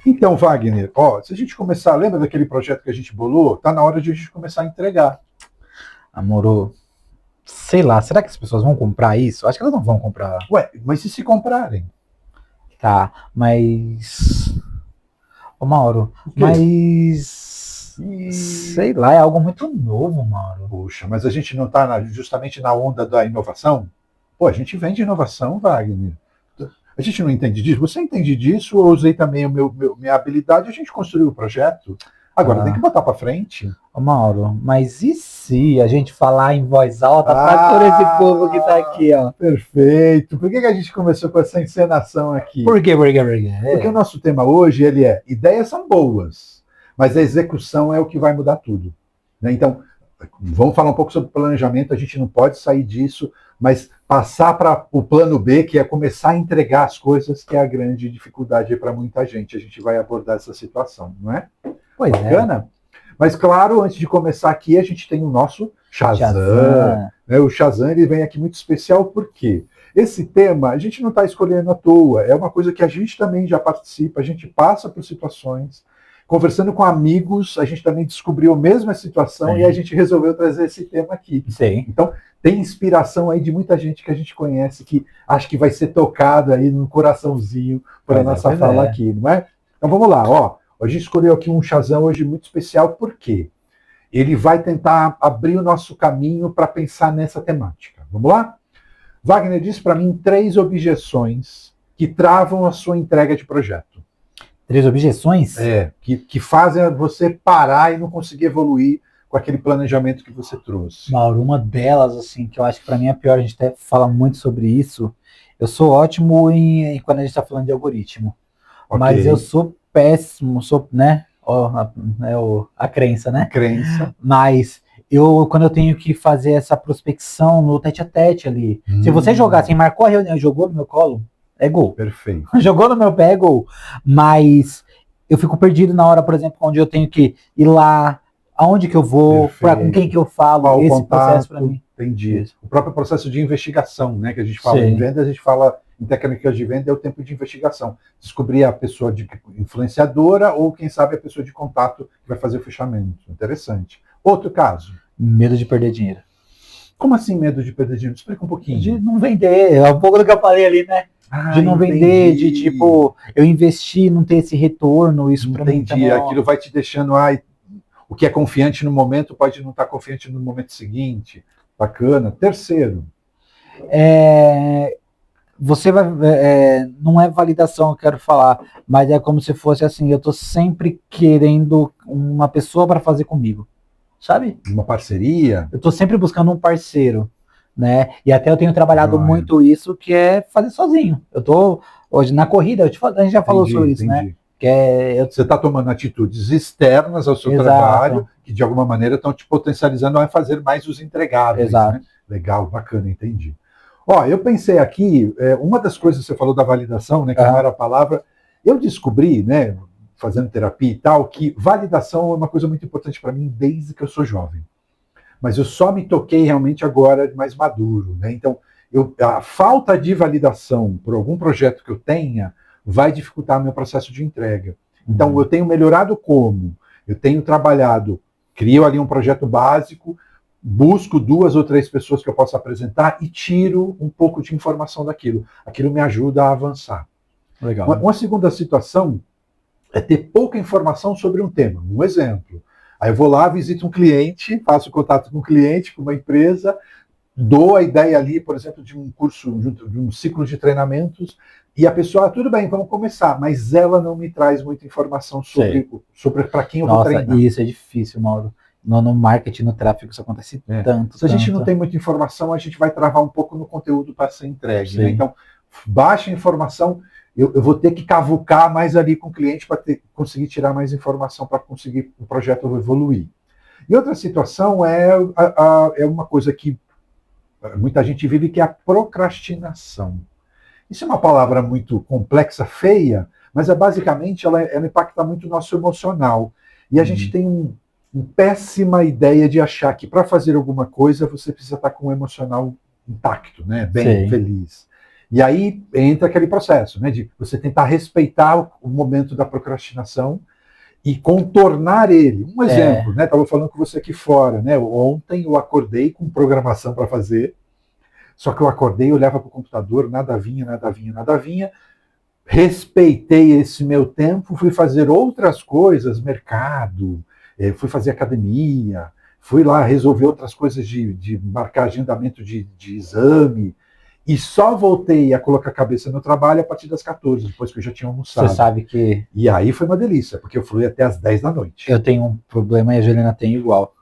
Então, Wagner, ó, se a gente começar, lembra daquele projeto que a gente bolou? Tá na hora de a gente começar a entregar. Amor, sei lá, será que as pessoas vão comprar isso? Acho que elas não vão comprar. Ué, mas e se comprarem? Tá, mas. Ô, Mauro, O quê? mas. E... Sei lá, é algo muito novo, Mauro. Puxa, mas a gente não está justamente na onda da inovação? Pô, a gente vende inovação, Wagner. A gente não entende disso. Você entende disso? Eu usei também minha habilidade, a gente construiu o projeto. Agora tem que botar para frente. Ô, Mauro, mas e se a gente falar em voz alta para todo esse povo que tá aqui, ó? Perfeito. Por que a gente começou com essa encenação aqui? Por quê? Porque o nosso tema hoje, ele é, ideias são boas, mas a execução é o que vai mudar tudo. Né? Então, vamos falar um pouco sobre planejamento, a gente não pode sair disso, mas passar para o plano B, que é começar a entregar as coisas, que é a grande dificuldade para muita gente. A gente vai abordar essa situação, não é? Pois Bacana? Mas, claro, antes de começar aqui, a gente tem o nosso Shazam. Né? O Shazam ele vem aqui muito especial, por quê? Esse tema a gente não está escolhendo à toa, é uma coisa que a gente também já participa, a gente passa por situações, conversando com amigos, a gente também descobriu a mesma situação e a gente resolveu trazer esse tema aqui. Sim. Então, tem inspiração aí de muita gente que a gente conhece, que acho que vai ser tocado aí no coraçãozinho por a nossa fala aqui, não é? Então vamos lá, ó. A gente escolheu aqui um Shazam hoje muito especial, por quê? Ele vai tentar abrir o nosso caminho para pensar nessa temática. Vamos lá? Wagner disse para mim 3 objeções que travam a sua entrega de projeto. 3 objeções? Que fazem você parar e não conseguir evoluir com aquele planejamento que você trouxe. Mauro, uma delas, assim, que eu acho que para mim é a pior, a gente até fala muito sobre isso. Eu sou ótimo quando a gente está falando de algoritmo. Okay. Mas eu sou péssimo, né? A crença, né? A crença. Mas quando eu tenho que fazer essa prospecção no tete-a-tete ali, se você jogar, assim, marcou a reunião e jogou no meu colo, é gol. Perfeito. Jogou no meu pé, é gol. Mas eu fico perdido na hora, por exemplo, onde eu tenho que ir lá, aonde que eu vou, com quem que eu falo, qual esse contato, processo para mim. Entendi. Isso. O próprio processo de investigação, né? Que a gente fala em venda, a gente fala em técnicas de venda, é o tempo de investigação. Descobrir a pessoa de influenciadora ou, quem sabe, a pessoa de contato que vai fazer o fechamento. Interessante. Outro caso. Medo de perder dinheiro. Como assim medo de perder dinheiro? Explica um pouquinho. De não vender, é um pouco do que eu falei ali, né? De não vender, de tipo, eu investi, não ter esse retorno, isso para mim também. Aquilo vai te deixando, o que é confiante no momento pode não estar confiante no momento seguinte. Bacana. Terceiro. Você vai, não é validação, eu quero falar, mas é como se fosse assim, eu tô sempre querendo uma pessoa para fazer comigo, sabe? Uma parceria. Eu tô sempre buscando um parceiro, né? E até eu tenho trabalhado muito isso, que é fazer sozinho. Eu tô hoje na corrida, a gente já falou sobre isso, né? Você está tomando atitudes externas ao seu trabalho, que de alguma maneira estão te potencializando a fazer mais os entregáveis. Né? Legal, bacana, entendi. Ó, eu pensei aqui, uma das coisas que você falou da validação, né, que não era a palavra, eu descobri, né, fazendo terapia e tal, que validação é uma coisa muito importante para mim desde que eu sou jovem. Mas eu só me toquei realmente agora mais maduro, né? Então, a falta de validação por algum projeto que eu tenha vai dificultar meu processo de entrega. Então, eu tenho melhorado como? Eu tenho trabalhado, crio ali um projeto básico, busco 2 ou 3 pessoas que eu possa apresentar e tiro um pouco de informação daquilo. Aquilo me ajuda a avançar. Legal. Uma segunda situação é ter pouca informação sobre um tema. Um exemplo. Aí eu vou lá, visito um cliente, faço contato com um cliente, com uma empresa, dou a ideia ali, por exemplo, de um curso, de um ciclo de treinamentos, e a pessoa, tudo bem, vamos começar, mas ela não me traz muita informação sobre para quem eu vou treinar. Isso é difícil, Mauro. No marketing, no tráfego, isso acontece tanto. Se a gente não tem muita informação, a gente vai travar um pouco no conteúdo para ser entregue. Né? Então, baixa informação, eu vou ter que cavucar mais ali com o cliente para conseguir tirar mais informação para conseguir o projeto evoluir. E outra situação é uma coisa que muita gente vive, que é a procrastinação. Isso é uma palavra muito complexa, feia, mas basicamente ela impacta muito o nosso emocional. E a gente tem uma péssima ideia de achar que para fazer alguma coisa você precisa estar com o emocional intacto, né? Bem, feliz. E aí entra aquele processo, né, de você tentar respeitar o momento da procrastinação e contornar ele. Um exemplo, né? Estava falando com você aqui fora, né? Ontem eu acordei com programação para fazer, só que eu acordei, eu olhava para o computador, nada vinha, nada vinha, nada vinha. Respeitei esse meu tempo, fui fazer outras coisas, mercado, fui fazer academia, fui lá resolver outras coisas de marcar agendamento de exame, e só voltei a colocar a cabeça no trabalho a partir das 14, depois que eu já tinha almoçado. Você sabe que... E aí foi uma delícia, porque eu fui até as 10 da noite. Eu tenho um problema e a Juliana tem igual.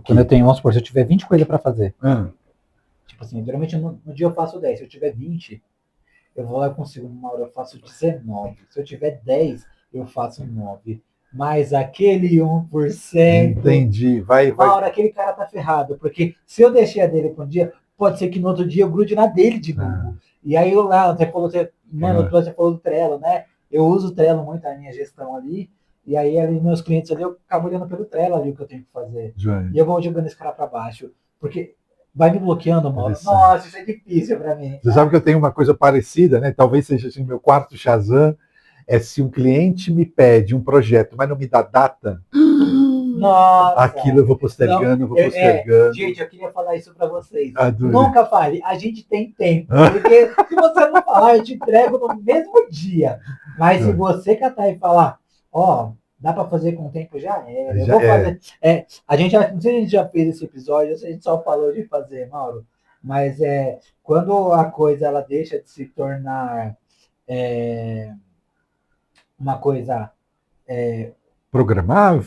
Quando eu tenho, vamos supor, se eu tiver 20 coisas para fazer, tipo assim, geralmente no dia eu faço 10, se eu tiver 20, eu vou lá e consigo, numa hora eu faço 19. Se eu tiver 10, eu faço 9. Mas aquele 1%... Entendi. Uma hora aquele cara tá ferrado. Porque se eu deixei a dele para um dia, pode ser que no outro dia eu grude na dele de novo. E aí eu lá, você falou do Trello, né? Eu uso o Trello muito, a minha gestão ali. E aí ali, meus clientes ali, eu acabo olhando pelo Trello ali o que eu tenho que fazer. E eu vou jogando esse cara para baixo. Porque vai me bloqueando, mano. Nossa, isso é difícil para mim. Você sabe que eu tenho uma coisa parecida, né? Talvez seja assim, meu quarto Shazam. É se um cliente me pede um projeto, mas não me dá data, nossa, aquilo eu vou postergando, vou postergando. Gente, eu queria falar isso para vocês. Adorei. Nunca fale, a gente tem tempo. Porque se você não falar, eu te entrego no mesmo dia. Mas se você catar e falar, dá para fazer com o tempo, já era. Eu vou fazer. A gente, não sei se a gente já fez esse episódio, a gente só falou de fazer, Mauro. Mas quando a coisa ela deixa de se tornar uma coisa programável,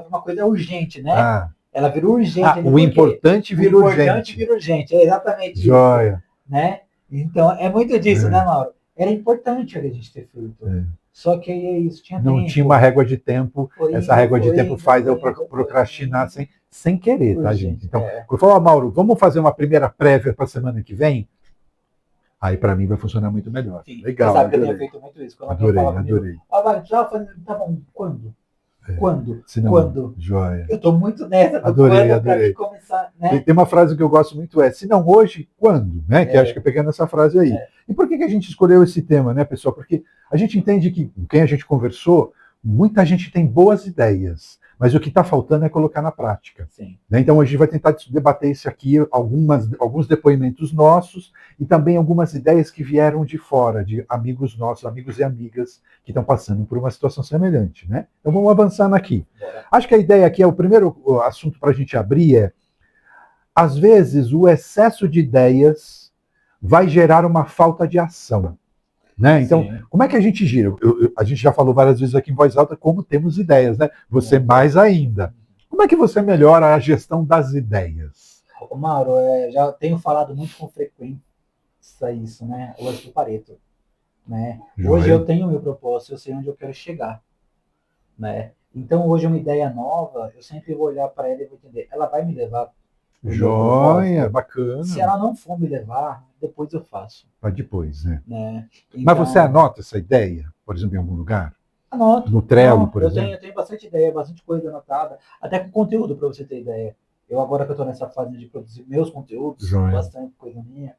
uma coisa urgente, né? Ela virou urgente. O importante vira urgente. O importante vira urgente, é exatamente Joia. isso. Né? Então, é muito disso, né, Mauro? Era importante a gente ter feito. Só que isso tinha não tempo. Tinha uma régua de tempo. Essa régua de tempo faz eu procrastinar sem querer, tá, gente? Então, eu falo, Mauro, vamos fazer uma primeira prévia para a semana que vem? Aí para mim vai funcionar muito melhor. Sim, legal. Você sabe que eu tenho feito muito isso. Quando adorei. Tá bom, quando? Quando? Quando? Joia. Eu tô muito nessa do adorei. Pra começar, né? Tem uma frase que eu gosto muito, se não hoje, quando? Né? Que acho que pegando essa frase aí. E por que a gente escolheu esse tema, né, pessoal? Porque a gente entende que, com quem a gente conversou, muita gente tem boas ideias, mas o que está faltando é colocar na prática. Sim. Né? Então a gente vai tentar debater isso aqui, alguns depoimentos nossos e também algumas ideias que vieram de fora, de amigos nossos, amigos e amigas que estão passando por uma situação semelhante. Né? Então vamos avançando aqui. Acho que a ideia aqui, o primeiro assunto para a gente abrir às vezes o excesso de ideias vai gerar uma falta de ação. Né? Então, como é que a gente gira? A gente já falou várias vezes aqui em voz alta como temos ideias, né? Você mais ainda. Como é que você melhora a gestão das ideias? Mauro, já tenho falado muito com frequência isso, né? O lance do Pareto. Né? Hoje eu tenho o meu propósito, eu sei onde eu quero chegar. Né? Então, hoje uma ideia nova, eu sempre vou olhar para ela e vou entender, ela vai me levar. Joia, bacana. Se ela não for me levar, depois eu faço. Vai depois, né? Então, mas você anota essa ideia, por exemplo, em algum lugar? Anoto. No Trello, por exemplo? Eu tenho bastante ideia, bastante coisa anotada, até com conteúdo, para você ter ideia. Eu agora que eu estou nessa fase de produzir meus conteúdos, bastante coisa minha,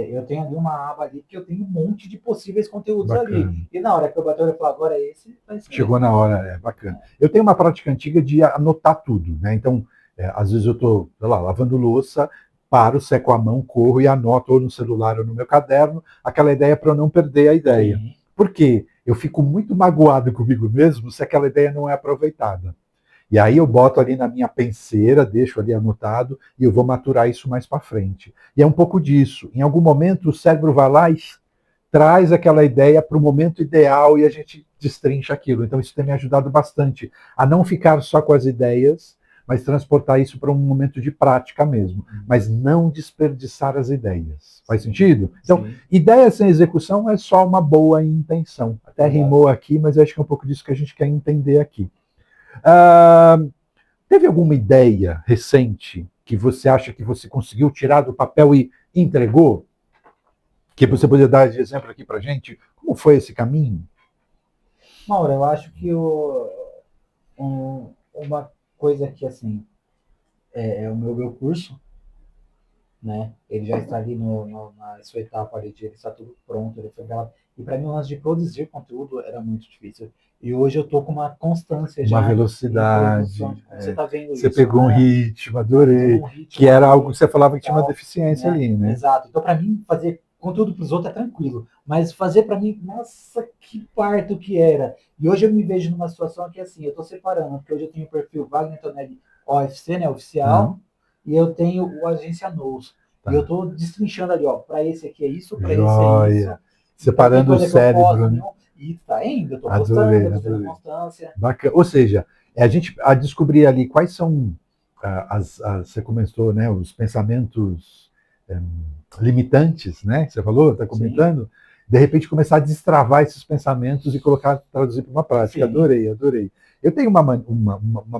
eu tenho ali uma aba ali que eu tenho um monte de possíveis conteúdos ali. E na hora que eu bater, eu falo, agora esse vai ser. Chegou na hora, bacana. Eu tenho uma prática antiga de anotar tudo, né? Então, às vezes eu estou, lavando louça, paro, seco a mão, corro e anoto ou no celular ou no meu caderno aquela ideia para eu não perder a ideia. Sim. Por quê? Eu fico muito magoado comigo mesmo se aquela ideia não é aproveitada. E aí eu boto ali na minha penseira, deixo ali anotado e eu vou maturar isso mais para frente. E é um pouco disso. Em algum momento o cérebro vai lá e traz aquela ideia para o momento ideal e a gente destrincha aquilo. Então isso tem me ajudado bastante a não ficar só com as ideias, mas transportar isso para um momento de prática mesmo. Mas não desperdiçar as ideias. Faz sentido? Então, ideia sem execução é só uma boa intenção. Até rimou aqui, mas acho que é um pouco disso que a gente quer entender aqui. Teve alguma ideia recente que você acha que você conseguiu tirar do papel e entregou? Que você poderia dar de exemplo aqui para gente? Como foi esse caminho? Mauro, eu acho que uma coisa que, assim, é o meu curso, né? Ele já está ali na sua etapa ali de ele está tudo pronto, ele foi gravado. E para mim o lance de produzir conteúdo era muito difícil. E hoje eu tô com uma constância Uma já em velocidade. produção, de como você está vendo Você isso, pegou um né? ritmo, adorei. Um ritmo Que era algo ali que você falava que e tinha uma tal, deficiência né? ali, né? Exato. Então para mim fazer conteúdo para os outros é tranquilo, mas fazer para mim, nossa, que parto que era. E hoje eu me vejo numa situação que assim, eu estou separando, porque hoje eu tenho o perfil Wagner Tonelli OFC, né, oficial, e eu tenho o Agência Nous. E eu Tá. estou destrinchando ali, ó, para esse aqui é isso, para esse é isso. Joia. Então tem Separando o coisa que eu posto, cérebro, né? nenhum, e tá indo, eu estou postando, Adorei, eu estou tendo adorei. constância. Bacana. Ou seja, a gente a descobrir ali quais são você comentou, né, os pensamentos limitantes, né? Você falou, está Sim, comentando. De repente começar a destravar esses pensamentos e colocar, traduzir para uma prática. sim, Adorei, adorei. Eu tenho uma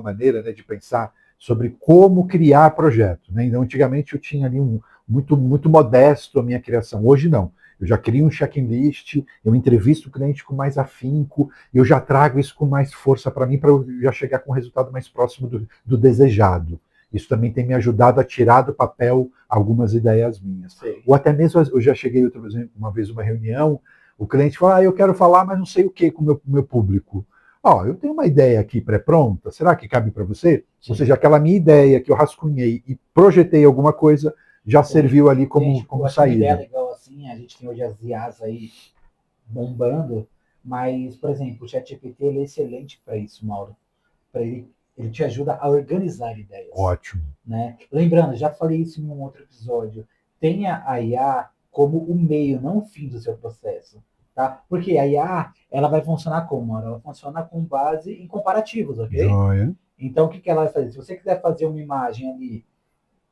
maneira, né, de pensar sobre como criar projeto. Né? Então, antigamente eu tinha ali muito modesto a minha criação. Hoje não. Eu já crio um checklist, eu entrevisto o cliente com mais afinco, eu já trago isso com mais força para mim, para eu já chegar com um resultado mais próximo do desejado. Isso também tem me ajudado a tirar do papel algumas ideias minhas. sim. Ou até mesmo, eu já cheguei uma vez uma reunião, o cliente fala, eu quero falar, mas não sei o que com o meu público. Eu tenho uma ideia aqui pré-pronta, será que cabe para você? Ou Sim. seja, aquela minha ideia que eu rascunhei e projetei alguma coisa, já serviu ali Gente, eu como acho que uma ideia saída. legal assim, a gente tem hoje as IAs aí bombando, mas, por exemplo, o ChatGPT ele é excelente para isso, Mauro. Para ele te ajuda a organizar ideias, Ótimo. né? Lembrando, já falei isso em um outro episódio, tenha a IA como o meio, não o fim do seu processo, tá? Porque a IA, ela vai funcionar como, Mauro? Ela funciona com base em comparativos, ok? Joia. Então, o que ela vai fazer? Se você quiser fazer uma imagem ali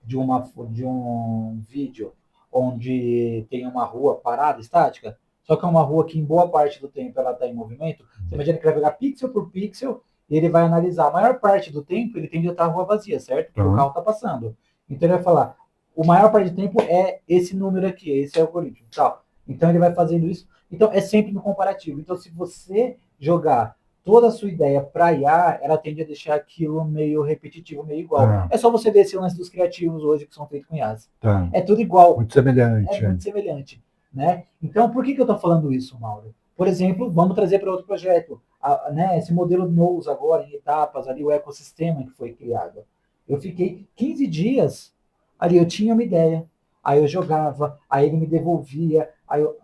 de um vídeo onde tem uma rua parada, estática, só que é uma rua que em boa parte do tempo ela está em movimento, você imagina que ele vai pegar pixel por pixel e ele vai analisar. A maior parte do tempo ele tende a estar a rua vazia, certo? Porque o Tá. carro está passando. Então ele vai falar, o maior parte do tempo é esse número aqui, esse é o algoritmo. Tal. Então ele vai fazendo isso. Então é sempre no comparativo. Então se você jogar toda a sua ideia para IA, ela tende a deixar aquilo meio repetitivo, meio igual. Tá. É só você ver esse lance dos criativos hoje que são feitos com IAs. Tá. É tudo igual, Muito semelhante. é muito semelhante. Né? Então, por que eu estou falando isso, Mauro? Por exemplo, vamos trazer para outro projeto. Esse modelo Nous agora, em etapas, ali o ecossistema que foi criado. Eu fiquei 15 dias ali, eu tinha uma ideia. Aí eu jogava, aí ele me devolvia, aí eu,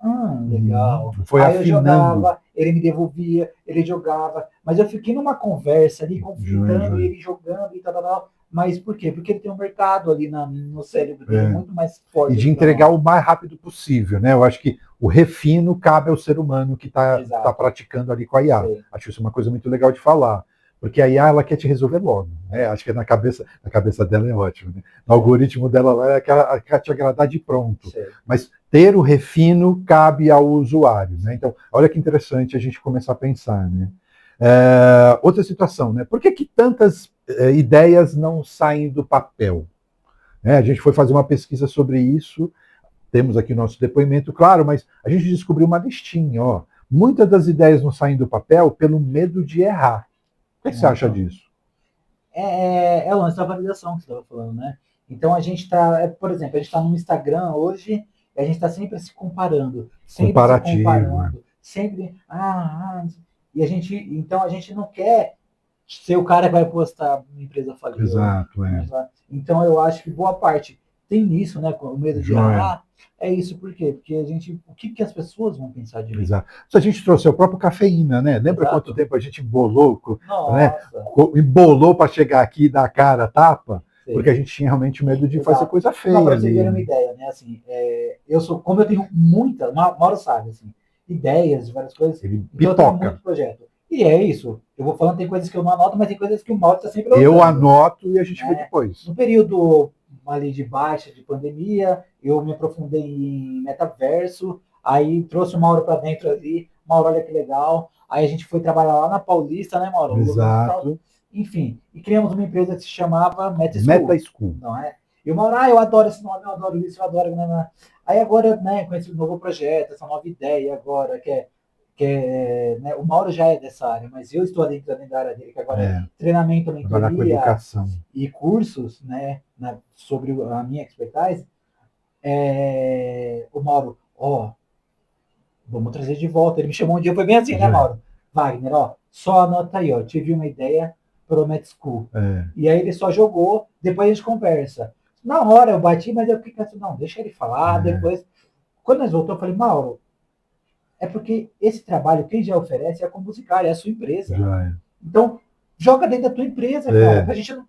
legal. Foi Aí eu afinando. jogava, ele me devolvia, ele jogava. Mas eu fiquei numa conversa ali, Joia, conflitando, joia. ele jogando e tal, tal, tal. Mas por quê? Porque ele tem um mercado ali no cérebro dele É. muito mais E forte de do que o entregar nosso. o mais rápido possível, né? Eu acho que o refino cabe ao ser humano que está Exato. praticando ali com a IA. Sei. Acho isso uma coisa muito legal de falar. Porque a IA ela quer te resolver logo. Né? Acho que na cabeça dela é ótimo. Né? No algoritmo dela lá é aquela quer te agradar de pronto. Sei. Mas ter o refino cabe ao usuário. Né? Então, olha que interessante a gente começar a pensar. Né? Outra situação, né? Por que tantas ideias não saem do papel? A gente foi fazer uma pesquisa sobre isso, temos aqui o nosso depoimento, claro, mas a gente descobriu uma listinha. Ó. Muitas das ideias não saem do papel pelo medo de errar. O que você acha Uhum. disso? É o lance da validação que você estava falando, né? Então a gente está, por exemplo, a gente está no Instagram hoje e a gente está sempre se Comparativo. comparando, sempre, e então a gente não quer ser o cara que vai postar uma empresa faliu. Exato, Então eu acho que boa parte tem nisso, né? Com o medo de Joia. errar. É isso, por quê? Porque o que as pessoas vão pensar de mim? Exato. Se a gente trouxe o próprio cafeína, né? Lembra Exato. quanto tempo a gente embolou, né? Nossa. Embolou para chegar aqui e dar a cara a tapa? Sei. Porque a gente tinha realmente medo de fazer coisa feia. Não, para vocês terem uma ideia, né? Assim, como eu tenho muita, Mauro sabe, assim, ideias de várias coisas, Ele então eu tenho pipoca. muito projeto. E é isso. Eu vou falando, tem coisas que eu não anoto, mas tem coisas que o Mauro está sempre Eu anotando. anoto e a gente vê depois. No período ali de baixa de pandemia, eu me aprofundei em metaverso, aí trouxe o Mauro para dentro ali, Mauro, olha que legal. Aí a gente foi trabalhar lá na Paulista, né, Mauro? Exato. Enfim, e criamos uma empresa que se chamava Meta School. Não é? E o Mauro, eu adoro esse nome, eu adoro isso, eu adoro. Né? Aí agora, né, com esse novo projeto, essa nova ideia agora, né, o Mauro já é dessa área, mas eu estou dentro da área dele, que agora é treinamento, Trabalhar com mentoria educação. e cursos, né, sobre a minha expertise. o Mauro, vamos trazer de volta. Ele me chamou um dia, foi bem assim, né, Mauro? Wagner, só anota aí, tive uma ideia para o Met School. E aí ele só jogou, depois a gente conversa. Na hora eu bati, mas eu fiquei assim, não, deixa ele falar, depois... Quando nós voltamos, eu falei, Mauro, é porque esse trabalho, quem já oferece é a Comusicária, é a sua empresa. Então, joga dentro da tua empresa, cara. Pra gente não...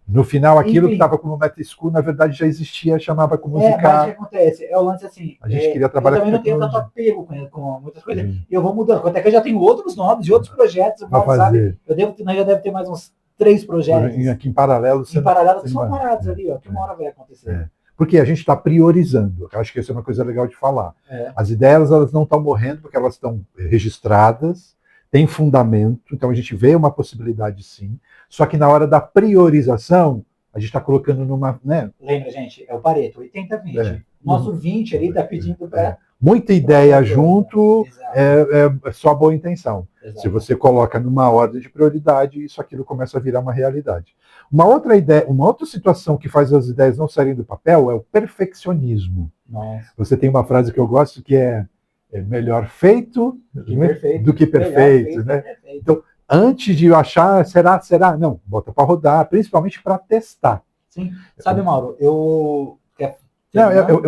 No final, aquilo que estava como Met School, na verdade, já existia, chamava Comusicária. Mas o que acontece? É o lance assim, a gente queria trabalhar eu também não tenho tanto apego com muitas coisas. E eu vou mudando. Até que eu já tenho outros nomes de outros projetos. Sabe? Nós já deve ter mais uns 3 projetos. Aqui em paralelo. Em paralelo, que são parados ali, que uma hora vai acontecer. Porque a gente está priorizando. Eu acho que isso é uma coisa legal de falar. As ideias, elas não estão morrendo porque elas estão registradas, tem fundamento, então a gente vê uma possibilidade sim, só que na hora da priorização, a gente está colocando numa... Né? Lembra, gente, é o Pareto, 80-20. Nosso 20 ali está pedindo para... Muita ideia junto, é só boa intenção. Exato. Se você coloca numa ordem de prioridade, isso aquilo começa a virar uma realidade. Uma outra situação que faz as ideias não saírem do papel é o perfeccionismo. Nossa. Você tem uma frase que eu gosto que é melhor feito do que perfeito, né? Então, antes de achar, será? Não, bota para rodar, principalmente para testar. Sim. Sabe, Mauro, eu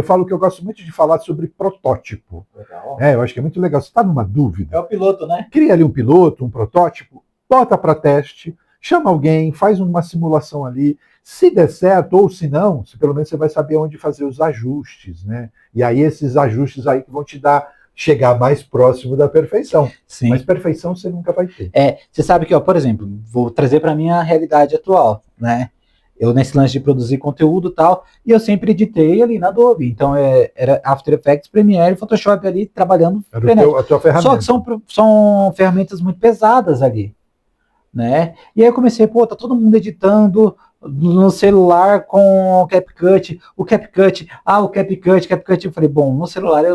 falo que eu gosto muito de falar sobre protótipo. Legal. Eu acho que é muito legal. Você está numa dúvida? É o piloto, né? Cria ali um piloto, um protótipo, bota para teste, chama alguém, faz uma simulação ali. Se der certo ou se não, pelo menos você vai saber onde fazer os ajustes, né? E aí esses ajustes aí que vão te chegar mais próximo da perfeição. Sim. Mas perfeição você nunca vai ter. Você sabe que, por exemplo, vou trazer para minha realidade atual, né? Eu nesse lance de produzir conteúdo e tal, e eu sempre editei ali na Adobe. Então era After Effects, Premiere, Photoshop ali, trabalhando. Era a tua ferramenta. Só que são ferramentas muito pesadas ali, né? E aí eu comecei, tá todo mundo editando no celular com o CapCut. O CapCut, eu falei, bom, no celular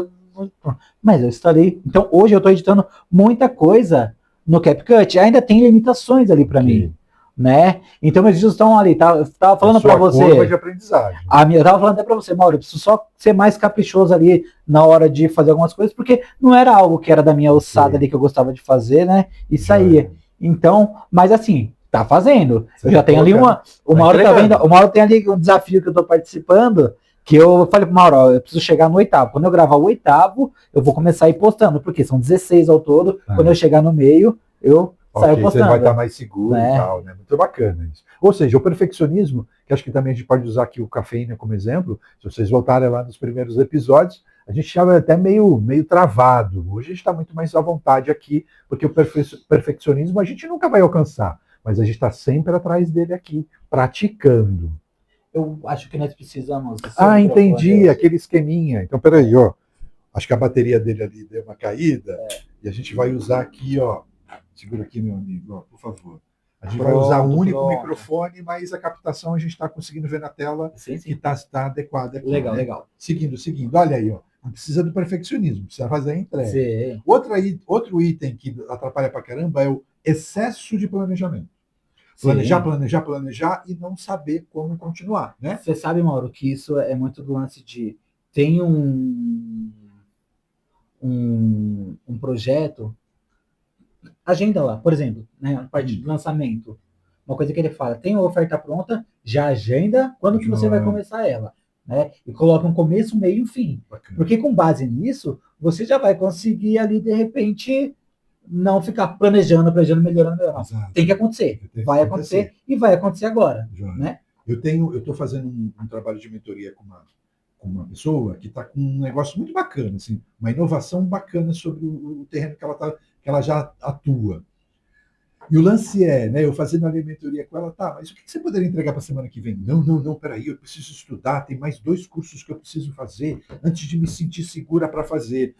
mas eu instalei. Então hoje eu estou editando muita coisa no CapCut, ainda tem limitações ali para mim. Né? Então meus vídeos estão ali, eu tava falando para você. Curva de aprendizagem. Eu tava falando até para você, Mauro, eu preciso só ser mais caprichoso ali na hora de fazer algumas coisas, porque não era algo que era da minha ossada ali que eu gostava de fazer, né? E saía. Então, mas assim, tá fazendo. Eu já tenho ali o Mauro tá vendo, o Mauro tem ali um desafio que eu tô participando, que eu falei pro Mauro, eu preciso chegar no 8º. Quando eu gravar o 8º, eu vou começar a ir postando, porque são 16 ao todo. Quando eu chegar no meio, eu saio postando. Você vai estar mais seguro e tal, né? Muito bacana isso. Ou seja, o perfeccionismo, que acho que também a gente pode usar aqui o Cafeína como exemplo, se vocês voltarem lá nos primeiros episódios, a gente estava até meio travado. Hoje a gente está muito mais à vontade aqui, porque o perfeccionismo a gente nunca vai alcançar, mas a gente está sempre atrás dele aqui, praticando. Eu acho que nós precisamos... entendi, aquele esqueminha. Então, peraí, acho que a bateria dele ali deu uma caída, e a gente vai usar aqui, segura aqui, meu amigo, por favor. A gente vai usar um único microfone, mas a captação a gente está conseguindo ver na tela que está adequada aqui. Legal, né? legal. Seguindo. Olha aí, não precisa do perfeccionismo, precisa fazer a entrega. Sim. Outro item que atrapalha pra caramba é o excesso de planejamento. Planejar e não saber como continuar, né? Você sabe, Mauro, que isso é muito do lance de... Tem um projeto, agenda lá, por exemplo, né, a parte de lançamento. Uma coisa que ele fala, tem a oferta pronta, já agenda quando que você vai começar ela. Né? E coloca um começo, meio e fim. Bacana. Porque com base nisso, você já vai conseguir ali, de repente... não ficar planejando, melhorando. Exato. Tem que acontecer. Vai acontecer e vai acontecer agora. Né? Eu estou fazendo um trabalho de mentoria com uma pessoa que está com um negócio muito bacana, assim, uma inovação bacana sobre o terreno que ela já atua. E o lance né, eu fazendo a mentoria com ela, mas o que você poderia entregar para a semana que vem? Não, peraí, eu preciso estudar, tem mais 2 cursos que eu preciso fazer antes de me sentir segura para fazer.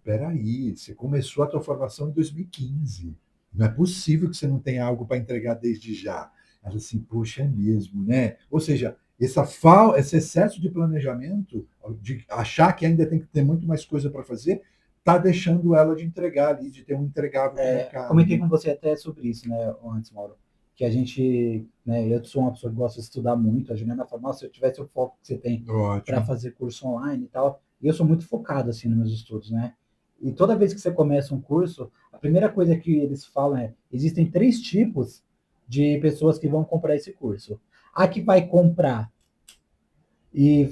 Peraí, você começou a tua formação em 2015. Não é possível que você não tenha algo para entregar desde já. Ela assim, poxa, é mesmo, né? Ou seja, esse excesso de planejamento, de achar que ainda tem que ter muito mais coisa para fazer, está deixando ela de entregar ali, de ter um entregável no mercado. Comentei com você até sobre isso, né, antes, Mauro, que a gente, né, eu sou uma pessoa que gosta de estudar muito, a Juliana fala, nossa, se eu tivesse o foco que você tem para fazer curso online e tal, e eu sou muito focado, assim, nos meus estudos, né? E toda vez que você começa um curso, a primeira coisa que eles falam é, existem 3 tipos de pessoas que vão comprar esse curso. A que vai comprar e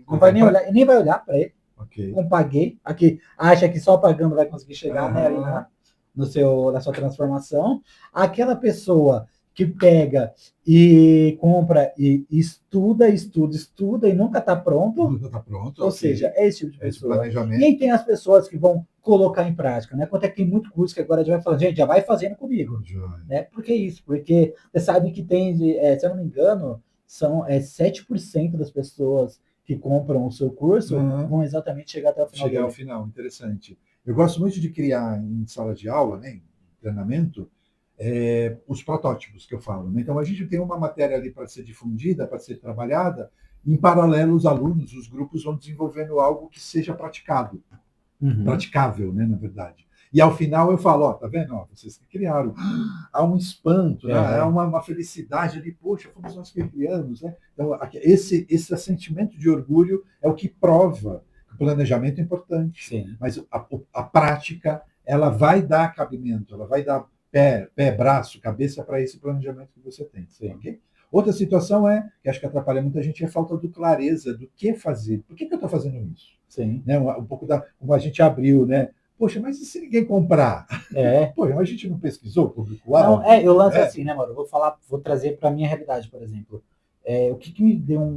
não vai nem olhar, nem vai olhar para ele. Okay. Não paguei. Aqui acha que só pagando vai conseguir chegar, né, ali na sua transformação. Aquela pessoa que pega e compra e estuda e nunca está pronto. Nunca está pronto. Ou seja, é esse tipo de pessoa. E aí tem as pessoas que vão colocar em prática, né? Quanto é que tem muito curso que agora a gente vai falando, gente, já vai fazendo comigo. Né? Por que isso? Porque você sabe que tem, se eu não me engano, são 7% das pessoas que compram o seu curso vão exatamente chegar até o final. Chegar ao final, interessante. Eu gosto muito de criar em sala de aula, né, em treinamento, os protótipos que eu falo. Né? Então, a gente tem uma matéria ali para ser difundida, para ser trabalhada, em paralelo, os alunos, os grupos vão desenvolvendo algo que seja praticado, praticável, né, na verdade. E ao final eu falo, tá vendo? Vocês que criaram. Há um espanto, né? Há uma felicidade ali, poxa, fomos nós que criamos, né? Então, esse sentimento de orgulho é o que prova que o planejamento é importante. Sim. Mas a prática, ela vai dar cabimento, ela vai dar pé, braço, cabeça para esse planejamento que você tem. Okay? Outra situação que acho que atrapalha muita gente, é a falta de clareza do que fazer. Por que eu estou fazendo isso? Sim. Né? Um pouco como a gente abriu, né? Poxa, mas e se ninguém comprar? Pô, a gente não pesquisou o público-alvo? Não, eu lanço assim, né, mano? Vou trazer para a minha realidade, por exemplo. O que me deu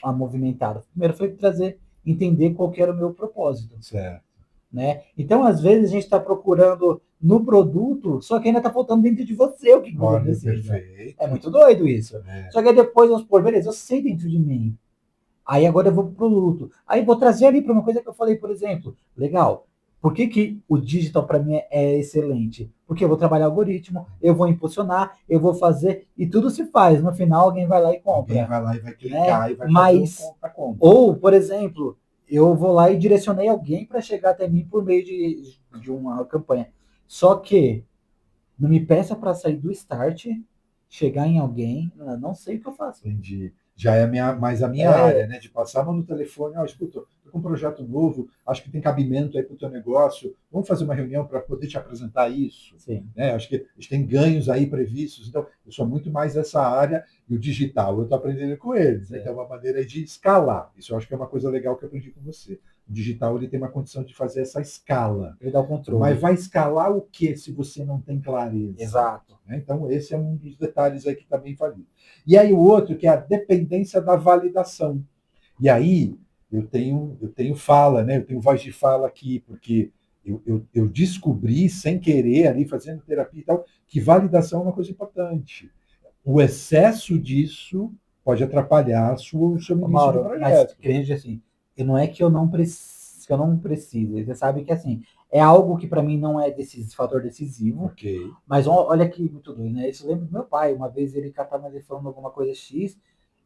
uma movimentada? Primeiro foi entender qual que era o meu propósito. Certo. Né? Então, às vezes, a gente está procurando no produto, só que ainda está faltando dentro de você o que você precisa. É muito doido isso. Só que aí depois, vamos supor, beleza, eu sei dentro de mim. Aí agora eu vou para o produto. Aí vou trazer ali para uma coisa que eu falei, por exemplo. Legal. Por que o digital para mim é excelente? Porque eu vou trabalhar algoritmo, eu vou impulsionar, eu vou fazer, e tudo se faz. No final, alguém vai lá e compra. Alguém vai lá e vai clicar, e vai fazer a compra. Ou, por exemplo, eu vou lá e direcionei alguém para chegar até mim por meio de uma campanha. Só que não me peça para sair do start, chegar em alguém, não sei o que eu faço. Entendi. Já é mais a minha área, né? De passar a mão no telefone, escuta, estou com um projeto novo, acho que tem cabimento aí para o teu negócio, vamos fazer uma reunião para poder te apresentar isso. Sim. Né? Acho que a gente tem ganhos aí previstos, então eu sou muito mais dessa área, e o digital eu estou aprendendo com eles, né? Então é uma maneira de escalar. Isso eu acho que é uma coisa legal que eu aprendi com você. O digital ele tem uma condição de fazer essa escala. Ele dá o controle. Mas vai escalar o que se você não tem clareza? Exato. Então, esse é um dos detalhes aí que também falei. E aí o outro, que é a dependência da validação. E aí eu tenho fala, né? Eu tenho voz de fala aqui, porque eu descobri, sem querer, ali fazendo terapia e tal, que validação é uma coisa importante. O excesso disso pode atrapalhar o seu início do projeto. Mas, querendo dizer assim, não é que eu não preciso. Você sabe que, assim, é algo que para mim não é fator decisivo. Okay. Mas olha que muito doido, né? Isso lembra do meu pai. Uma vez ele catava ele falando alguma coisa X,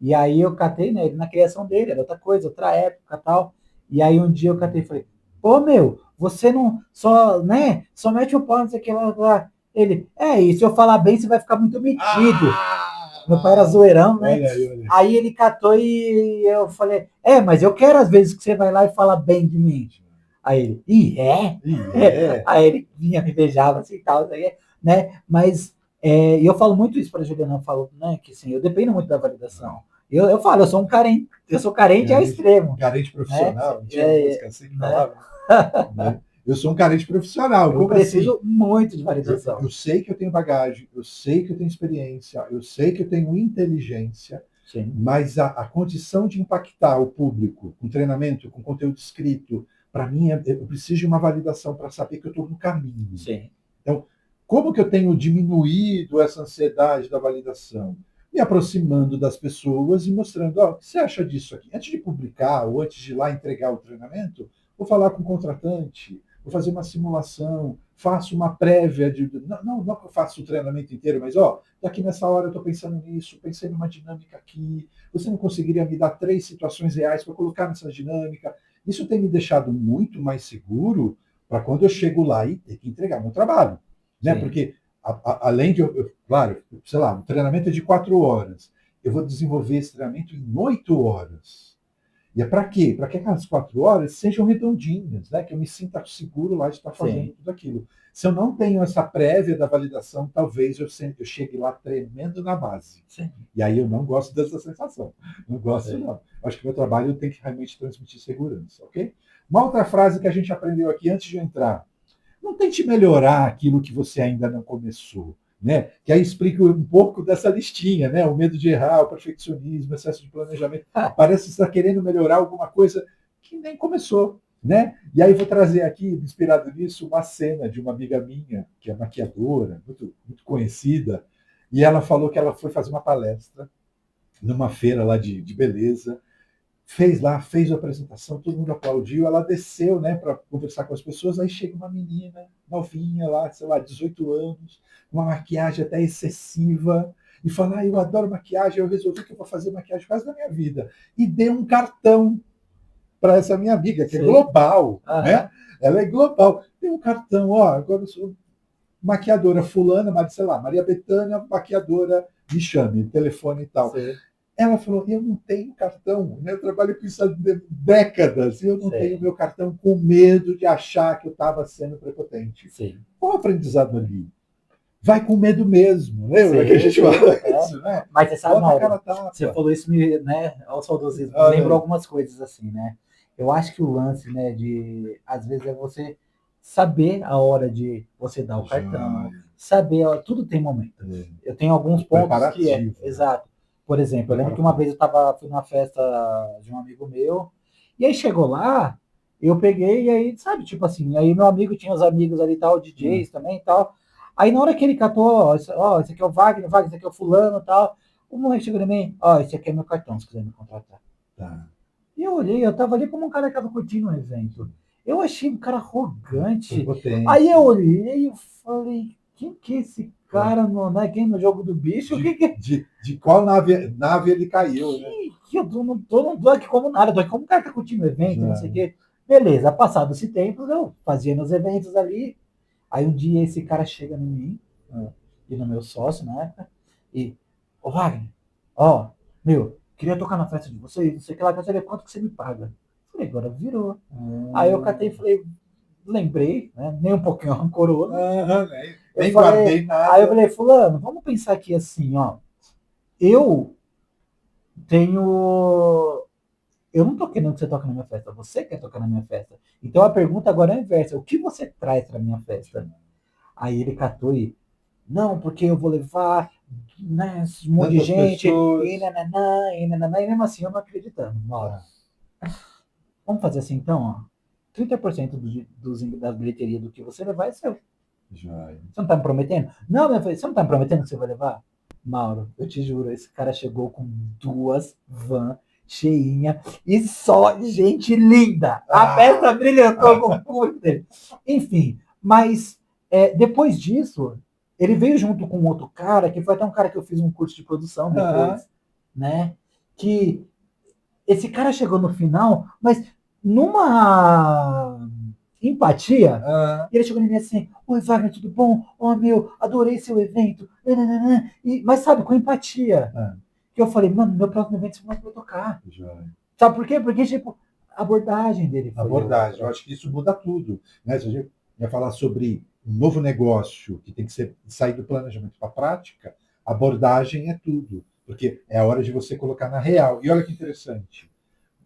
e aí eu catei, né? Ele na criação dele, era outra coisa, outra época tal. E aí um dia eu catei e falei, pô, meu, você não só, né? Só mete o pau, não sei o que lá. Ele, e se eu falar bem, você vai ficar muito metido. Meu pai era zoeirão, né? Olha. Aí ele catou e eu falei, mas eu quero às vezes que você vai lá e fala bem de mim. Aí ele, Aí ele vinha, me beijava assim e tal, né? Mas eu falo muito isso para a Juliana, eu falo, né, que assim, eu dependo muito da validação. Eu falo, eu sou carente ao extremo. Carente profissional, não tinha música assim que falava. Né? Eu sou um carente profissional. Eu preciso muito de validação. Eu sei que eu tenho bagagem, eu sei que eu tenho experiência, eu sei que eu tenho inteligência, sim, mas a condição de impactar o público com treinamento, com conteúdo escrito, para mim, eu preciso de uma validação para saber que eu estou no caminho. Sim. Então, como que eu tenho diminuído essa ansiedade da validação? Me aproximando das pessoas e mostrando, o que você acha disso aqui? Antes de publicar ou antes de ir lá entregar o treinamento, vou falar com o contratante, vou fazer uma simulação, faço uma prévia não que eu faça o treinamento inteiro, mas daqui nessa hora eu estou pensando nisso, pensei numa dinâmica aqui, você não conseguiria me dar 3 situações reais para colocar nessa dinâmica? Isso tem me deixado muito mais seguro para quando eu chego lá e ter que entregar meu trabalho. né? Porque, além de, claro, sei lá, o treinamento é de 4 horas. Eu vou desenvolver esse treinamento em 8 horas. E é para quê? Para que aquelas 4 horas sejam redondinhas, né? Que eu me sinta seguro lá de estar fazendo tudo aquilo. Se eu não tenho essa prévia da validação, talvez eu chegue lá tremendo na base. Sim. E aí eu não gosto dessa sensação. Não gosto, não. Acho que meu trabalho tem que realmente transmitir segurança, ok? Uma outra frase que a gente aprendeu aqui antes de eu entrar. Não tente melhorar aquilo que você ainda não começou. Né? Que aí explica um pouco dessa listinha, né? O medo de errar, o perfeccionismo, excesso de planejamento. Parece que você está querendo melhorar alguma coisa que nem começou. Né? E aí vou trazer aqui, inspirado nisso, uma cena de uma amiga minha, que é maquiadora, muito, muito conhecida, e ela falou que ela foi fazer uma palestra numa feira lá de beleza, fez a apresentação, todo mundo aplaudiu, ela desceu, né, para conversar com as pessoas, aí chega uma menina novinha lá, sei lá, 18 anos, uma maquiagem até excessiva, e fala, eu adoro maquiagem, eu resolvi que eu vou fazer maquiagem quase da minha vida. E deu um cartão para essa minha amiga, que é global, né? Ela é global. Tem um cartão, ó, agora eu sou maquiadora fulana, mas sei lá, Maria Bethânia, maquiadora, me chame, telefone e tal. Sim. Ela falou, eu não tenho cartão, né? Eu trabalho com isso há décadas, e eu não tenho meu cartão com medo de achar que eu estava sendo prepotente. Sim. Qual o aprendizado ali? Vai com medo mesmo, lembra que a gente fala isso, né? Mas você sabe, Mauro, você falou isso, né, ao saudosismo, lembrou algumas coisas assim, né? Eu acho que o lance, né, de, às vezes, é você saber a hora de você dar o cartão, saber, tudo tem momento. Eu tenho alguns pontos que é, exato. Por exemplo, eu lembro que uma vez fui numa festa de um amigo meu, e aí chegou lá, eu peguei, e aí, sabe, tipo assim, aí meu amigo tinha os amigos ali e tal, DJs também e tal. Aí na hora que ele catou, ó, esse aqui é o Wagner, esse aqui é o fulano e tal, o moleque chegou em mim, ó, esse aqui é meu cartão, se quiser me contratar. Tá. E eu olhei, eu tava ali como um cara que tava curtindo o evento. Eu achei um cara arrogante. Aí eu olhei e falei, quem que é esse cara no jogo do bicho? De qual nave ele caiu, né? Eu não tô aqui como nada, tô aqui como um cara que tá curtindo o evento, não sei o quê. Beleza, passado esse tempo, eu fazia meus eventos ali. Aí um dia esse cara chega em mim, e no meu sócio na época, e, ô Wagner, ó, queria tocar na festa de vocês, não sei o que lá, quer saber quanto que você me paga. Falei, agora virou. Aí eu catei e falei, lembrei, né, nem um pouquinho rancoroso. Nem guardei nada. Aí eu falei, fulano, vamos pensar aqui assim, ó, eu não tô querendo que você toque na minha festa, você quer tocar na minha festa. Então a pergunta agora é a inversa, o que você traz pra minha festa? Aí ele catou e, não, porque eu vou levar, né, um monte de gente, e mesmo assim eu não acreditando. Vamos fazer assim então, ó, 30% da bilheteria do que você levar é seu. Você não tá me prometendo? Não, minha filha, você não tá me prometendo que você vai levar? Mauro, eu te juro, esse cara chegou com 2 vans cheinha e só gente linda. A festa brilhantou com o público dele. Enfim, mas depois disso, ele veio junto com outro cara, que foi até um cara que eu fiz um curso de produção depois, né? Que esse cara chegou no final, mas numa empatia, e ele chegou em mim assim, oi Wagner, tudo bom? Adorei seu evento. Mas sabe, com empatia. Que eu falei, mano, meu próximo evento você vai tocar. Sabe por quê? Porque, tipo, a abordagem dele foi abordagem, eu acho que isso muda tudo. Né? Se a gente vai falar sobre um novo negócio que tem que sair do planejamento para a prática, a abordagem é tudo. Porque é a hora de você colocar na real. E olha que interessante.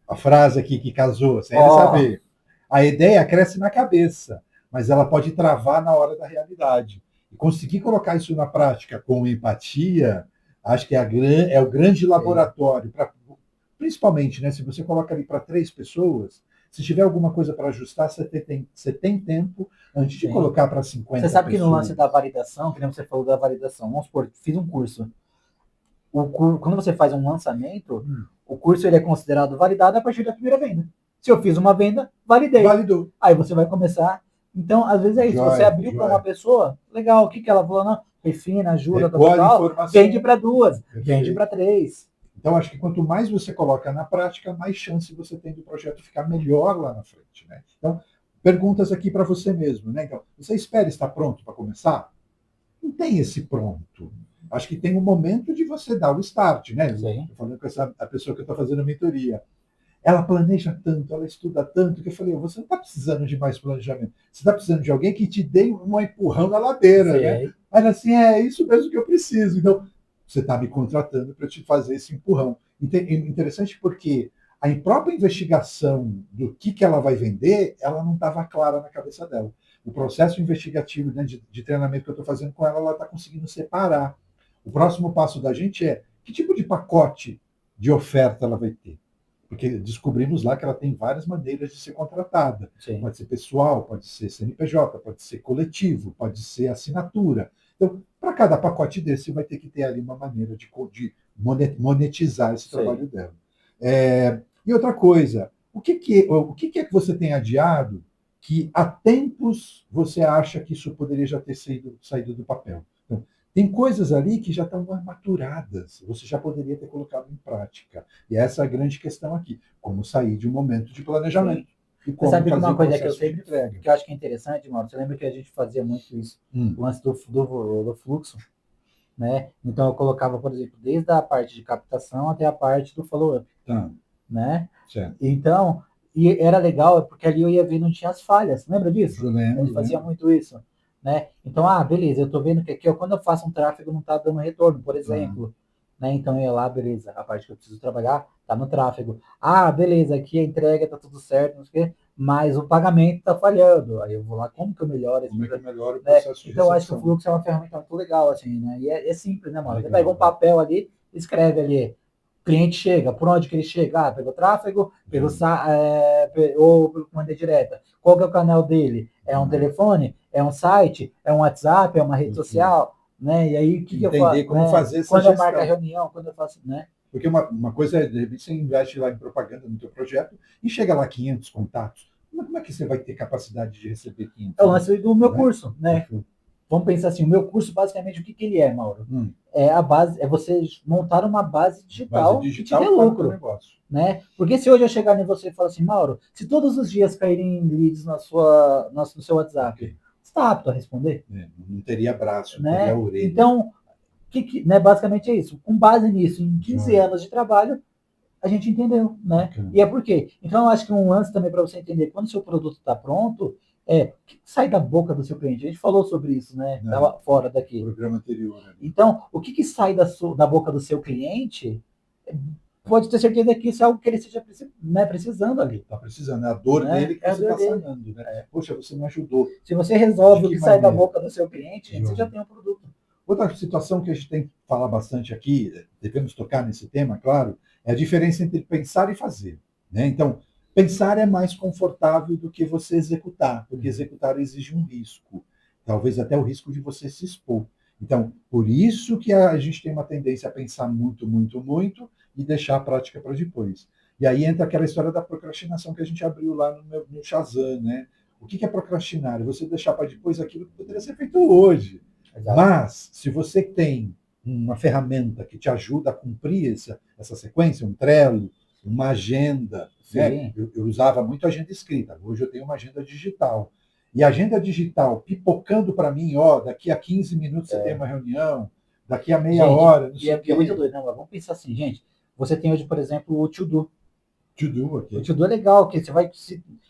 A frase aqui que casou, sem ele saber. A ideia cresce na cabeça, mas ela pode travar na hora da realidade. E conseguir colocar isso na prática com empatia, acho que é o grande laboratório, principalmente, né, se você coloca ali para 3 pessoas, se tiver alguma coisa para ajustar, você tem tempo antes de colocar para 50 Você sabe pessoas. Que no lance da validação, que nem você falou da validação, vamos supor, fiz um curso. Quando você faz um lançamento, o curso ele é considerado validado a partir da primeira venda. Se eu fiz uma venda, validei. Validou. Aí você vai começar. Então, às vezes é isso. Você abriu para uma pessoa, legal, o que ela falou? Não, refina, ajuda, tal, vende para 2, vende para 3. Então, acho que quanto mais você coloca na prática, mais chance você tem do projeto ficar melhor lá na frente. Né? Então, perguntas aqui para você mesmo. Né? Então, você espera estar pronto para começar? não tem esse pronto. Acho que tem um momento de você dar o start, né? Sim. Estou falando com a pessoa que eu estou fazendo a mentoria. Ela planeja tanto, ela estuda tanto, que eu falei, você não está precisando de mais planejamento. Você está precisando de alguém que te dê um empurrão na ladeira, né? Mas assim, é isso mesmo que eu preciso. Então, você está me contratando para te fazer esse empurrão. Interessante porque a própria investigação do que ela vai vender, ela não estava clara na cabeça dela. O processo investigativo, né, de treinamento que eu estou fazendo com ela, ela está conseguindo separar. O próximo passo da gente é que tipo de pacote de oferta ela vai ter. Porque descobrimos lá que ela tem várias maneiras de ser contratada. Sim. Pode ser pessoal, pode ser CNPJ, pode ser coletivo, pode ser assinatura. Então, para cada pacote desse, vai ter que ter ali uma maneira de monetizar esse trabalho dela. E outra coisa, o que é que você tem adiado que há tempos você acha que isso poderia já ter saído do papel? Então, tem coisas ali que já estão maturadas, você já poderia ter colocado em prática. E essa é a grande questão aqui, como sair de um momento de planejamento. E como sabe que uma coisa que eu sempre que eu acho que é interessante, Mauro, você lembra que a gente fazia muito isso, o lance do fluxo, né? Então eu colocava, por exemplo, desde a parte de captação até a parte do follow-up, né? Certo. Então, e era legal, porque ali eu ia ver, não tinha as falhas, lembra disso? Eu lembro, a gente fazia muito isso. Né? Então, beleza, eu estou vendo que aqui, quando eu faço um tráfego, não está dando retorno, por exemplo. Né? Então, eu ia lá, beleza, a parte que eu preciso trabalhar está no tráfego. Beleza, aqui a entrega está tudo certo, não sei o quê, mas o pagamento está falhando. Aí eu vou lá, como que eu melhoro esse processo? O processo de então, eu acho que o fluxo é uma ferramenta muito legal, assim, né? E é simples, né, mano? Você pega um papel ali, escreve ali, cliente chega, por onde que ele chega? Pelo tráfego, ou pelo comanda direta. Qual que é o canal dele? É um telefone? É um site? É um WhatsApp? É uma rede social? Né? E aí, o que eu faço? Entender como fazer essa quando gestão. Eu marco a reunião, quando eu faço, né? Porque uma coisa é, de repente, você investe lá em propaganda no teu projeto e chega lá 500 contatos. Como é que você vai ter capacidade de receber 500? É o lance do meu curso, né? Vamos pensar assim, o meu curso, basicamente, o que ele é, Mauro? É a base, é você montar uma base digital que te dê lucro. Né? Porque se hoje eu chegar em você e falar assim, Mauro, se todos os dias caírem leads no seu WhatsApp, você está apto a responder? Não teria braço, né? Não teria orelha. Então, né, basicamente é isso. Com base nisso, em 15 anos de trabalho, a gente entendeu, né? E é por quê? Então, eu acho que um lance também para você entender, quando o seu produto está pronto, o que sai da boca do seu cliente? A gente falou sobre isso, né? Estava fora daqui. No programa anterior. Né? Então, o que sai da boca do seu cliente, pode ter certeza que isso é algo que ele esteja precisando ali. Está precisando, é a dor dele que você está sanando. Né? Poxa, você me ajudou. Se você resolve o que sai da boca do seu cliente, você já tem um produto. Outra situação que a gente tem que falar bastante aqui, devemos tocar nesse tema, claro, é a diferença entre pensar e fazer. Né? Então, pensar é mais confortável do que você executar, porque executar exige um risco, talvez até o risco de você se expor. Então, por isso que a gente tem uma tendência a pensar muito, muito, muito e deixar a prática para depois. E aí entra aquela história da procrastinação que a gente abriu lá no Shazam, né? O que é procrastinar? É você deixar para depois aquilo que poderia ser feito hoje. Exato. Mas, se você tem uma ferramenta que te ajuda a cumprir essa sequência, um Trello, uma agenda, né? Eu usava muito agenda escrita, hoje eu tenho uma agenda digital. E a agenda digital pipocando para mim, daqui a 15 minutos você tem uma reunião, daqui a meia hora... Não sei é muito doido, não, mas vamos pensar assim, gente, você tem hoje, por exemplo, o To-Do. Okay. O To-Do é legal, que você vai... O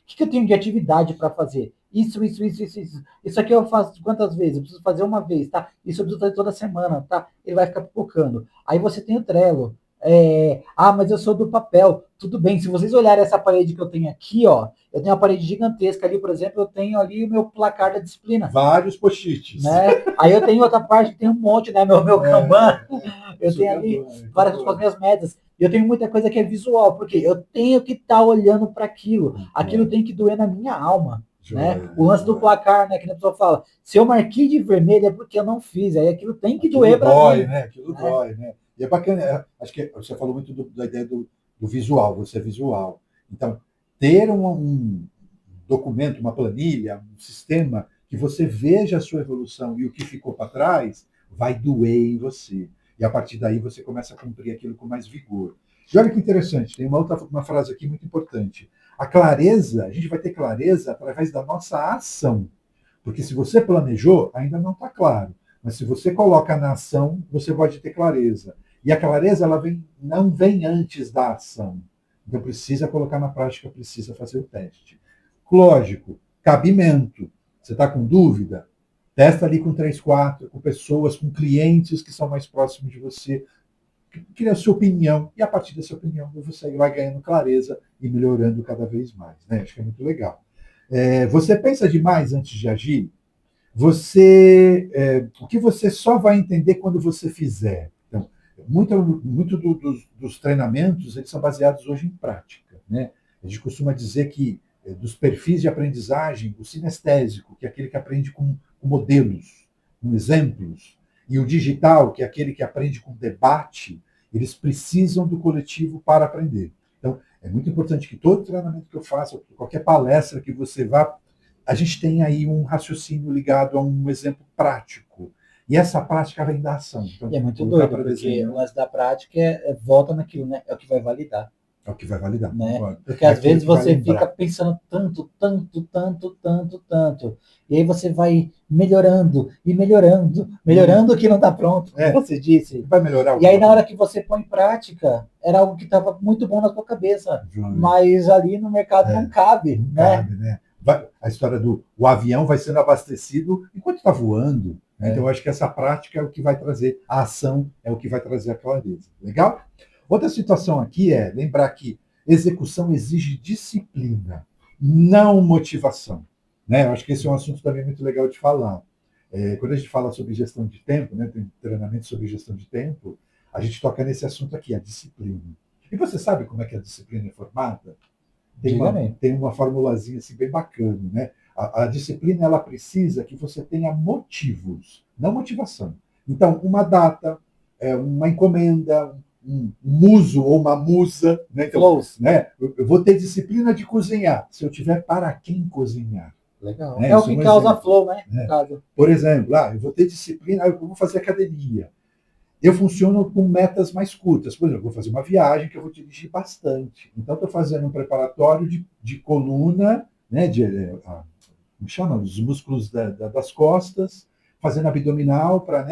que eu tenho de atividade para fazer? Isso. Isso aqui eu faço quantas vezes? Eu preciso fazer uma vez, tá? Isso eu preciso fazer toda semana, tá? Ele vai ficar pipocando. Aí você tem o Trello. Mas eu sou do papel. Tudo bem, se vocês olharem essa parede que eu tenho aqui, eu tenho uma parede gigantesca ali, por exemplo, eu tenho ali o meu placar da disciplina. Vários post-its. Né? Aí eu tenho outra parte que tem um monte, né? Meu Kanban. Eu tenho ali várias coisas com as minhas metas. E eu tenho muita coisa que é visual, porque eu tenho que estar olhando para aquilo. Aquilo tem que doer na minha alma. Né? O lance do placar, né? Que a pessoa fala, se eu marquei de vermelho é porque eu não fiz. Aí aquilo tem que doer para mim. Né? Aquilo dói, né? E é bacana, acho que você falou muito da ideia do visual, você é visual. Então, ter um documento, uma planilha, um sistema que você veja a sua evolução e o que ficou para trás, vai doer em você. E a partir daí você começa a cumprir aquilo com mais vigor. E olha que interessante, tem uma frase aqui muito importante. A clareza, a gente vai ter clareza através da nossa ação. Porque se você planejou, ainda não está claro. Mas se você coloca na ação, você pode ter clareza. E a clareza ela não vem antes da ação. Então precisa colocar na prática, precisa fazer o teste. Lógico, cabimento. Você está com dúvida? Testa ali com 3, 4, com pessoas, com clientes que são mais próximos de você. Cria a sua opinião, e a partir dessa opinião você vai ganhando clareza e melhorando cada vez mais. Né? Acho que é muito legal. Você pensa demais antes de agir? O que você só vai entender quando você fizer. Então, muito dos treinamentos eles são baseados hoje em prática. Né? A gente costuma dizer que dos perfis de aprendizagem, o sinestésico, que é aquele que aprende com modelos, com exemplos, e o digital, que é aquele que aprende com debate, eles precisam do coletivo para aprender. Então, é muito importante que todo treinamento que eu faça, qualquer palestra que você vá, a gente tem aí um raciocínio ligado a um exemplo prático. E essa prática vem da ação. Então, e é muito doido, porque o lance da prática volta naquilo, né? É o que vai validar. É o que vai validar. Né? Porque às vezes você fica pensando tanto. E aí você vai melhorando o que não está pronto, como você disse. Vai melhorar. E aí na hora que você põe em prática, era algo que estava muito bom na sua cabeça. Mas ali no mercado não cabe. Não cabe, né? A história o avião vai sendo abastecido enquanto está voando. Né? Então eu acho que essa prática é o que vai trazer a ação, é o que vai trazer a clareza. Legal? Outra situação aqui é lembrar que execução exige disciplina, não motivação. Né? Eu acho que esse é um assunto também muito legal de falar. Quando a gente fala sobre gestão de tempo, né, tem treinamento sobre gestão de tempo, a gente toca nesse assunto aqui, a disciplina. E você sabe como é que a disciplina é formada? Tem uma formulazinha assim, bem bacana. Né? A disciplina ela precisa que você tenha motivos, não motivação. Então, uma data, uma encomenda, um muso ou uma musa. Né? Então, né? Eu vou ter disciplina de cozinhar, se eu tiver para quem cozinhar. Legal. Né? É o que causa flow, né? Por exemplo, eu vou ter disciplina, eu vou fazer academia. Eu funciono com metas mais curtas. Por exemplo, eu vou fazer uma viagem que eu vou dirigir bastante. Então, estou fazendo um preparatório de coluna, né, como chama? Os músculos das costas, fazendo abdominal para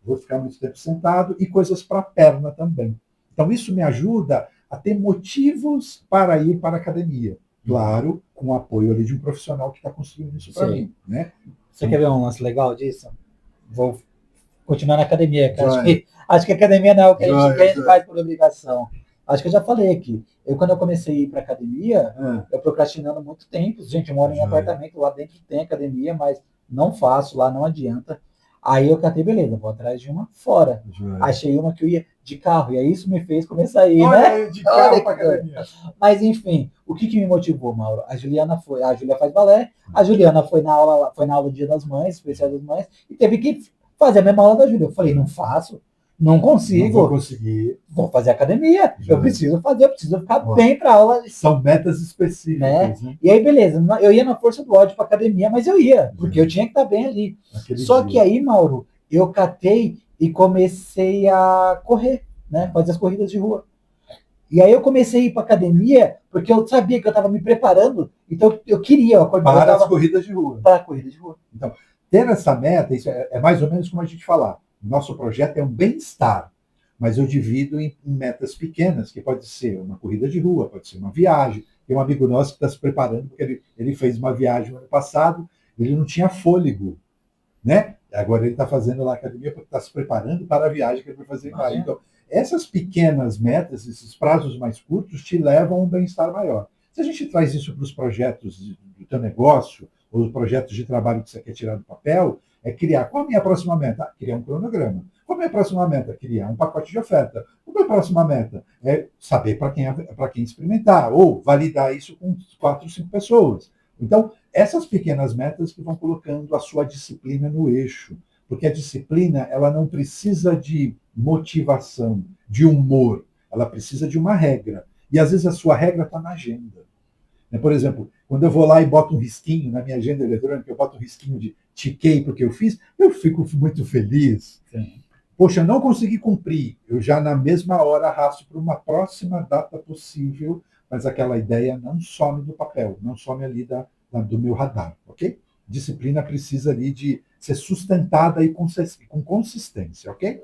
vou ficar muito tempo sentado, e coisas para a perna também. Então, isso me ajuda a ter motivos para ir para a academia. Claro, com o apoio ali de um profissional que está construindo isso para mim. Né? Você quer ver um lance legal disso? Vou continuar na academia. Acho que a academia não é o que a gente faz por obrigação. Acho que eu já falei aqui. Quando eu comecei a ir para academia, eu procrastinando muito tempo. Gente, eu moro em um apartamento, lá dentro tem academia, mas não faço, lá não adianta. Aí eu catei, beleza, vou atrás de uma fora. Achei uma que eu ia de carro, e aí isso me fez começar a ir, né? De carro para academia. Mas enfim, o que me motivou, Mauro? A Júlia faz balé, a Juliana foi na aula Dia das Mães, especial das mães, e teve que fazer a mesma aula da Júlia. Eu falei, não faço, não consigo. Não vou conseguir. Vou fazer academia. Eu preciso ficar bem para aula. São metas específicas. Né? E aí, beleza, eu ia na força do ódio para academia, mas eu ia, porque eu tinha que estar bem ali. Só que aí, Mauro, eu catei e comecei a correr, né? Fazer as corridas de rua. E aí eu comecei a ir para academia, porque eu sabia que eu estava me preparando, então eu queria. Para as corridas de rua. Para a corrida de rua. Então, ter essa meta, isso é mais ou menos como a gente falar. Nosso projeto é um bem-estar, mas eu divido em metas pequenas, que pode ser uma corrida de rua, pode ser uma viagem. Tem um amigo nosso que está se preparando, porque ele fez uma viagem no ano passado, ele não tinha fôlego, né? Agora ele está fazendo lá a academia porque está se preparando para a viagem que ele vai fazer em maio. Então, essas pequenas metas, esses prazos mais curtos, te levam a um bem-estar maior. Se a gente traz isso para os projetos do teu negócio, ou os projetos de trabalho que você quer tirar do papel, é criar. Qual a minha próxima meta? Criar um cronograma. Qual a minha próxima meta? Criar um pacote de oferta. Qual a minha próxima meta? É saber para quem experimentar, ou validar isso com 4, 5 pessoas. Então, essas pequenas metas que vão colocando a sua disciplina no eixo. Porque a disciplina, ela não precisa de motivação, de humor. Ela precisa de uma regra. E, às vezes, a sua regra está na agenda. Por exemplo, quando eu vou lá e boto um risquinho na minha agenda eletrônica, eu boto um risquinho de tiquei porque eu fiz, eu fico muito feliz. Sim. Poxa, não consegui cumprir. Eu já, na mesma hora, arrasto para uma próxima data possível, mas aquela ideia não some do papel, não some ali do meu radar, ok? disciplina precisa ali de ser sustentada e com consistência, ok?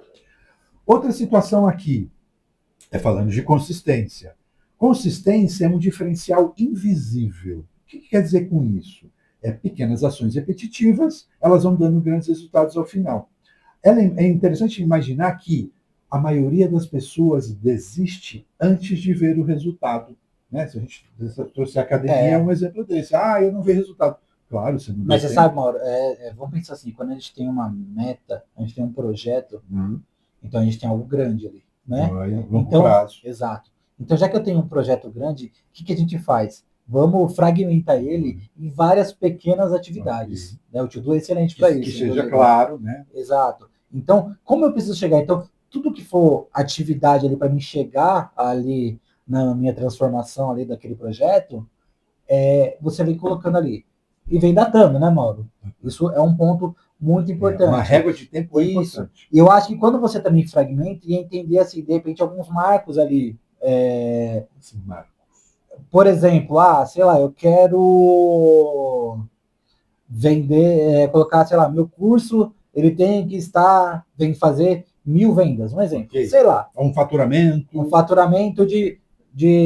Outra situação aqui, falando de consistência. Consistência é um diferencial invisível. O que quer dizer com isso? Pequenas ações repetitivas, elas vão dando grandes resultados ao final. É interessante imaginar que a maioria das pessoas desiste antes de ver o resultado. Né? Se a gente trouxe a academia, é um exemplo desse. Eu não vejo resultado. Claro, você não vê. Mas você sabe, Mauro, vamos pensar assim, quando a gente tem uma meta, a gente tem um projeto, então a gente tem algo grande ali, né? Longo prazo. Exato. Então, já que eu tenho um projeto grande, o que a gente faz? Vamos fragmentar ele em várias pequenas atividades. Né? O To-Do é excelente para isso. Que seja claro, né? Exato. Então, como eu preciso chegar? Então, tudo que for atividade ali para mim chegar ali na minha transformação ali daquele projeto, você vem colocando ali. E vem datando, né, Mauro? Isso é um ponto muito importante. Uma régua de tempo importante. E eu acho que quando você também fragmenta e entender, assim, de repente, alguns marcos ali. Marcos. Por exemplo, sei lá, eu quero vender, colocar, sei lá, meu curso, ele tem que vem fazer 1000 vendas, um exemplo. Okay. Sei lá. Um faturamento. Um faturamento de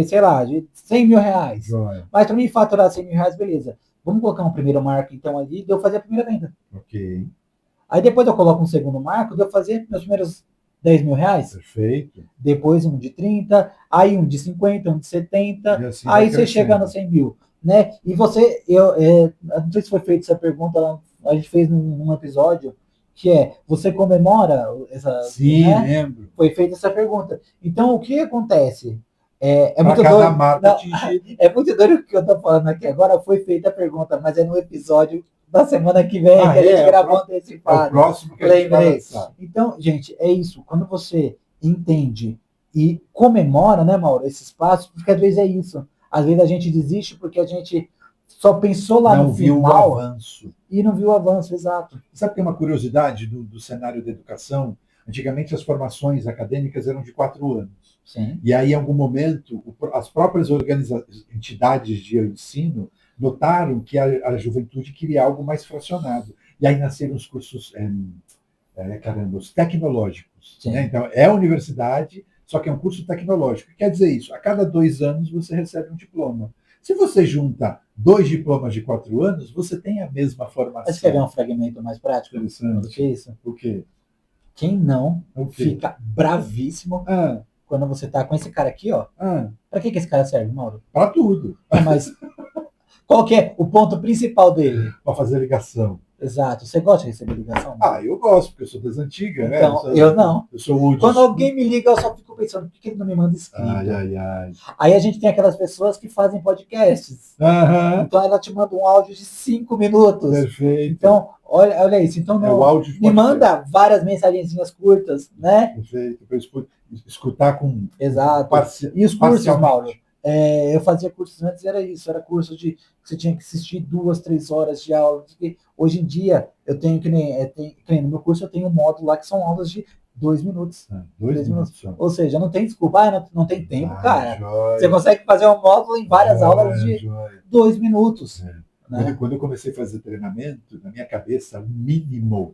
sei lá, de 100 mil reais. Joia. Mas para mim faturar 100 mil reais, beleza. Vamos colocar um primeiro marco, então, ali, de eu fazer a primeira venda. Ok. Aí depois eu coloco um segundo marco, de eu fazer meus primeiros 10 mil reais. Perfeito. Depois um de 30, aí um de 50, um de 70, assim aí você chega no 100 mil. Né? E você, não sei se foi feita essa pergunta, a gente fez num episódio, que você comemora essa... Sim, né? Lembro. Foi feita essa pergunta. Então, o que acontece? É muito cada doido. Marca é muito doido o que eu estou falando aqui. Agora foi feita a pergunta, mas é no episódio da semana que vem, que a gente gravou antecipado. É o próximo que lembrei. Então, gente, é isso. Quando você entende e comemora, né, Mauro, esses passos, porque às vezes é isso. Às vezes a gente desiste porque a gente só pensou lá no final. Não viu o avanço. E não viu o avanço, exato. Sabe que é uma curiosidade do cenário da educação? Antigamente as formações acadêmicas eram de 4 anos. Sim. E aí, em algum momento, as próprias entidades de ensino notaram que a juventude queria algo mais fracionado. E aí nasceram os cursos os tecnológicos. Né? Então, é a universidade, só que é um curso tecnológico. Quer dizer isso, a cada 2 anos você recebe um diploma. Se você junta 2 diplomas de 4 anos, você tem a mesma formação. Você quer ver um fragmento mais prático? Interessante. Do que isso? O quê? Quem não fica bravíssimo quando você tá com esse cara aqui, ó. Pra que esse cara serve, Mauro? Pra tudo. Mas qual que é o ponto principal dele? Pra fazer ligação. Exato. Você gosta de receber ligação? Eu gosto, porque eu sou das antigas, né? Então, eu não. Eu sou old Quando school. alguém me liga, eu só fico pensando, por que ele não me manda escrito? Ai. Aí a gente tem aquelas pessoas que fazem podcasts. Então ela te manda um áudio de 5 minutos. Perfeito. Então, olha isso. Então, o áudio me manda várias mensagenzinhas curtas, né? Perfeito. Para escutar com... Exato. E os cursos, Mauro? Eu fazia cursos antes, era isso. Era curso de que você tinha que assistir 2, 3 horas de aula. Hoje em dia, eu tenho que nem no meu curso, eu tenho um módulo lá que são aulas de 2 minutos. 2 minutos. Ou seja, não tem desculpa, não tem tempo, cara. Joia. Você consegue fazer um módulo em várias aulas de 2 minutos. Né? Quando eu comecei a fazer treinamento, na minha cabeça, o mínimo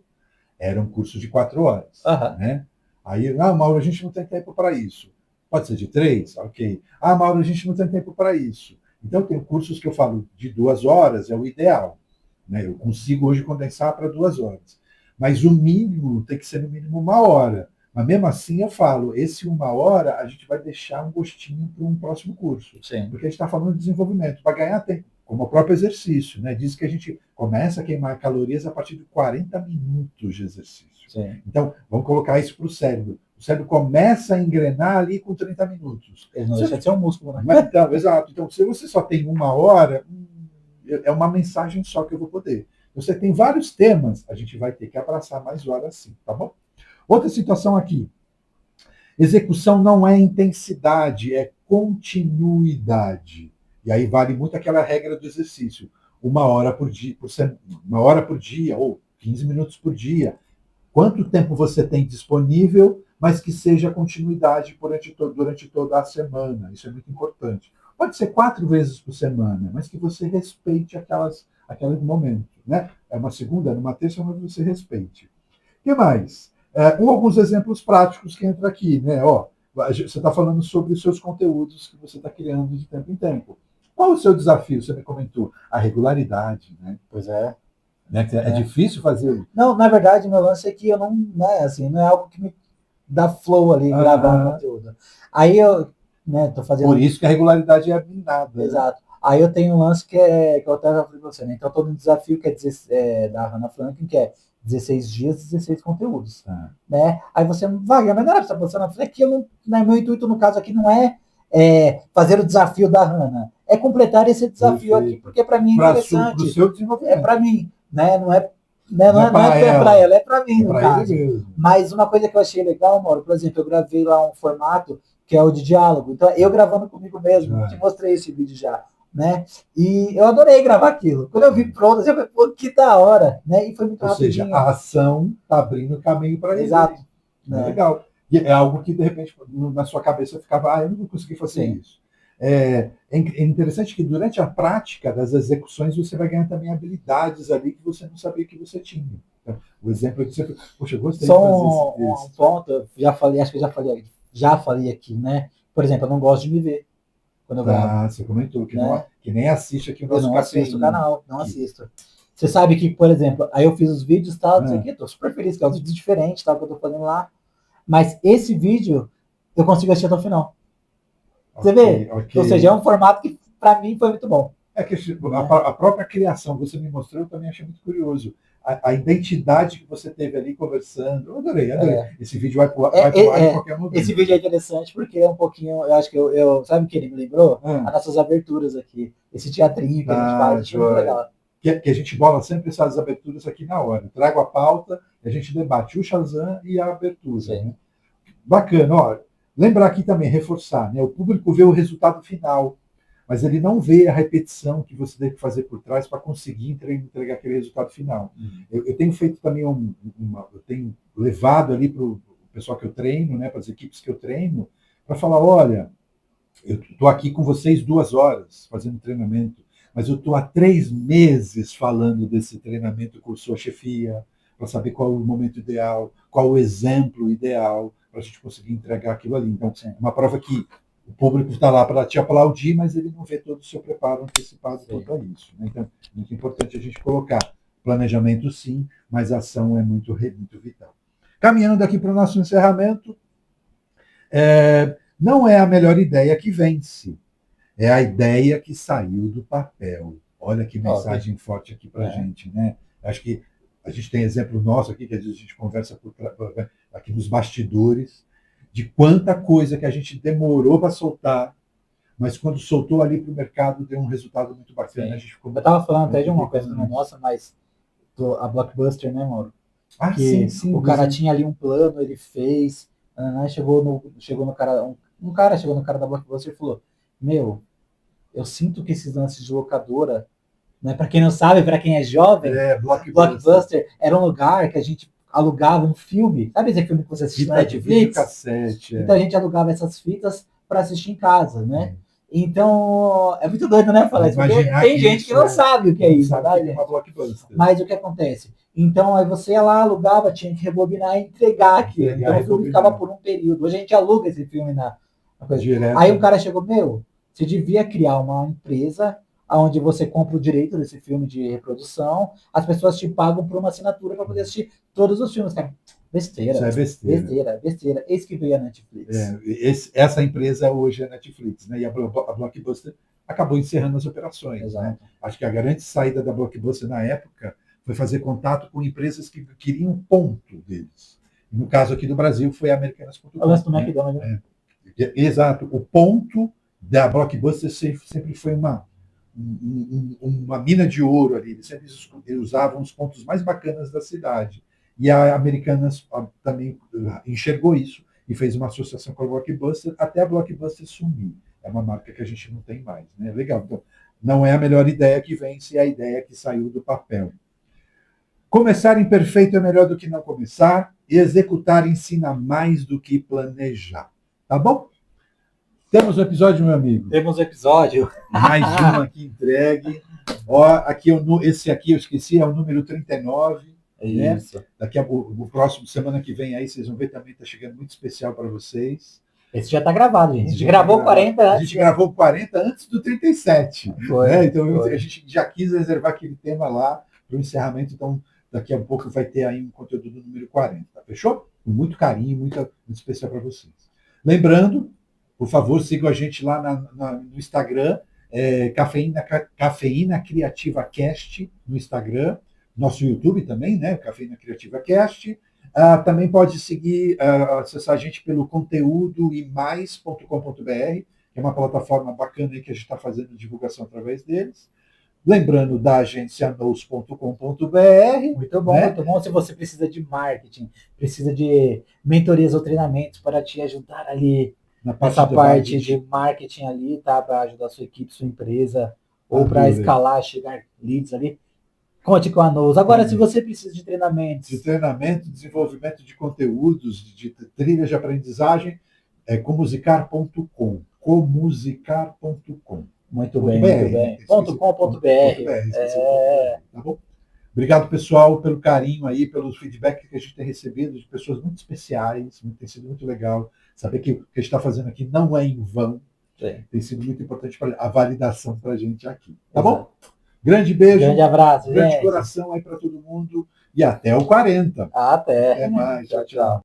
era um curso de 4 horas. Né? Aí, Mauro, a gente não tem tempo para isso. Pode ser de 3? Ok. Mauro, a gente não tem tempo para isso. Então, tem cursos que eu falo de 2 horas, é o ideal. Né? Eu consigo hoje condensar para 2 horas. Mas o mínimo tem que ser no mínimo 1 hora. Mas mesmo assim eu falo, esse 1 hora a gente vai deixar um gostinho para um próximo curso. Sim. Porque a gente está falando de desenvolvimento, para ganhar tempo, como o próprio exercício. Né? Diz que a gente começa a queimar calorias a partir de 40 minutos de exercício. Sim. Então, vamos colocar isso para o cérebro. O cérebro começa a engrenar ali com 30 minutos. Ele não deixa de ser um músculo, né? Então, exato. Então, se você só tem 1 hora, é uma mensagem só que eu vou poder. Você tem vários temas, a gente vai ter que abraçar mais horas sim, tá bom? Outra situação aqui. Execução não é intensidade, é continuidade. E aí vale muito aquela regra do exercício. 1 hora por dia, 1 hora por dia, ou 15 minutos por dia. Quanto tempo você tem disponível, mas que seja continuidade durante toda a semana. Isso é muito importante. Pode ser 4 vezes por semana, mas que você respeite aquele momento, né? É uma segunda, numa terça, mas você respeite. O que mais? Alguns exemplos práticos que entra aqui, né? Ó, você está falando sobre os seus conteúdos que você está criando de tempo em tempo. Qual o seu desafio? Você me comentou a regularidade, né? Pois é. Né? É difícil fazer. Não, na verdade, meu lance é que eu não, né, assim, não é algo que me dá flow ali, gravar um conteúdo. Aí eu, né, tô fazendo. Por isso que a regularidade é minada. Exato. Né? Aí eu tenho um lance que eu até já falei pra você, né? Então todo um desafio que da Hannah Franklin, que é 16 dias, 16 conteúdos. Né? Aí você vai, mas não era pra você não falei que eu não, né, meu intuito no caso aqui não é fazer o desafio da Hannah, é completar esse desafio aqui, porque para mim é interessante. Pro seu desenvolvimento. É para mim, né? Não é para ela, é para mim, no caso. Mas uma coisa que eu achei legal, Mauro, por exemplo, eu gravei lá um formato que é o de diálogo. Então, eu gravando comigo mesmo, te mostrei esse vídeo já, né? E eu adorei gravar aquilo. Quando eu vi pronto, eu falei, pô, que da hora, né? E foi muito rapidinho. Ou seja, a ação está abrindo caminho para ele. Exato. É legal. E é algo que, de repente, na sua cabeça ficava, eu não vou conseguir fazer isso. É interessante que durante a prática das execuções você vai ganhar também habilidades ali que você não sabia que você tinha. Então, o exemplo é que você, poxa, eu gostei de fazer um ponto, eu já falei, acho que já falei aqui, né? Por exemplo, eu não gosto de me ver quando eu gravo. Você comentou que nem assiste aqui o nosso canal. Eu não assisto o canal, não assisto. Você sabe que, por exemplo, aí eu fiz os vídeos e tal, não sei o quê, tô super feliz, que é um vídeo diferente, tal, que eu tô fazendo lá. Mas esse vídeo eu consigo assistir até o final. Você vê? Ou seja, é um formato que para mim foi muito bom. É que a própria criação, você me mostrou, eu também achei muito curioso. A identidade que você teve ali conversando, eu adorei. Esse vídeo vai pro ar em qualquer momento. Esse vídeo é interessante porque é um pouquinho, eu acho que sabe o que ele me lembrou? As nossas aberturas aqui. Esse teatrinho que a gente faz, é muito legal. Que a gente bola sempre essas aberturas aqui na hora. Trago a pauta, a gente debate o Shazam e a abertura. Né? Bacana, ó. Lembrar aqui também, reforçar, né? O público vê o resultado final, mas ele não vê a repetição que você tem que fazer por trás para conseguir entregar aquele resultado final. Eu tenho feito também eu tenho levado ali para o pessoal que eu treino, né, para as equipes que eu treino, para falar, olha, eu estou aqui com vocês 2 horas fazendo treinamento, mas eu estou há 3 meses falando desse treinamento com sua chefia, para saber qual o momento ideal, qual o exemplo ideal, para a gente conseguir entregar aquilo ali. Então, é uma prova que o público está lá para te aplaudir, mas ele não vê todo o seu preparo antecipado para isso. Né? Então, é muito importante a gente colocar planejamento, sim, mas a ação é muito vital. Caminhando aqui para o nosso encerramento, não é a melhor ideia que vence, é a ideia que saiu do papel. Olha que mensagem forte aqui para a gente. Né? Acho que a gente tem exemplo nosso aqui, que às vezes a gente conversa aqui nos bastidores, de quanta coisa que a gente demorou para soltar, mas quando soltou ali para o mercado deu um resultado muito bacana. A gente ficou eu estava falando até de uma coisa nossa, mas a Blockbuster, né, Mauro? Sim, o cara tinha ali um plano, ele fez, chegou no cara, um cara chegou no cara da Blockbuster e falou, eu sinto que esses lances de locadora, né, para quem não sabe, para quem é jovem, Blockbuster era um lugar que a gente alugava um filme, sabe esse filme que você assiste na Netflix? Cassete, Então a gente alugava essas fitas para assistir em casa, né? Então é muito doido, né, falar isso, porque tem gente que não sabe o que é isso, né? Mas o que acontece? Então aí você ia lá, alugava, tinha que rebobinar e entregar aquilo. Então o filme ficava por um período. Hoje a gente aluga esse filme na coisa. Aí o cara chegou, você devia criar uma empresa onde você compra o direito desse filme de reprodução, as pessoas te pagam por uma assinatura para poder assistir todos os filmes, cara. Besteira. Isso é besteira. Esse que veio a Netflix. Essa empresa hoje é a Netflix, né? E a Blockbuster acabou encerrando as operações. Né? Acho que a grande saída da Blockbuster na época foi fazer contato com empresas que queriam ponto deles. No caso aqui do Brasil foi a Americanas.com. Né? Exato. O ponto da Blockbuster sempre foi uma mina de ouro ali. Eles sempre usavam os pontos mais bacanas da cidade. E a Americanas também enxergou isso e fez uma associação com a Blockbuster até a Blockbuster sumir. É uma marca que a gente não tem mais. Né? Legal. Então, não é a melhor ideia que vence, é a ideia que saiu do papel. Começar imperfeito é melhor do que não começar, e executar ensina mais do que planejar. Tá bom? Temos um episódio, meu amigo? Temos um episódio. Mais uma aqui entregue. Ó, aqui esse aqui eu esqueci, é o número 39. Isso. Né? Daqui o próximo, semana que vem aí, vocês vão ver também, está chegando muito especial para vocês. Esse já está gravado, gente. A gente gravou 40 antes. A gente gravou 40 antes do 37. Foi, né? Então foi. A gente já quis reservar aquele tema lá para o encerramento, então daqui a pouco vai ter aí um conteúdo do número 40. Fechou? Com muito carinho, muito especial para vocês. Lembrando, por favor, sigam a gente lá no Instagram, Cafeína Criativa Cast no Instagram, nosso YouTube também, né? Cafeína Criativa Cast. Também pode seguir, acessar a gente pelo conteúdoemais.com.br, que é uma plataforma bacana aí que a gente está fazendo divulgação através deles. Lembrando da agência nous.com.br. Muito bom, né? Muito bom. Se você precisa de marketing, precisa de mentorias ou treinamentos para te ajudar ali nessa parte de marketing ali, tá? Para ajudar a sua equipe, sua empresa, ou para escalar, chegar leads ali. Conte com a Nous. Agora, se você precisa de treinamentos. De treinamento, desenvolvimento de conteúdos, de trilhas de aprendizagem, é comusicar.com. Comusicar.com. Muito bem, muito bem. .com.br. Tá bom? Obrigado, pessoal, pelo carinho aí, pelo feedback que a gente tem recebido de pessoas muito especiais. Tem sido muito legal saber que o que a gente está fazendo aqui não é em vão. Sim. Tem sido muito importante para a validação para a gente aqui. Tá bom? Grande beijo. Grande abraço, grande coração aí para todo mundo. E até o 40. Até. Até mais. Tchau, tchau.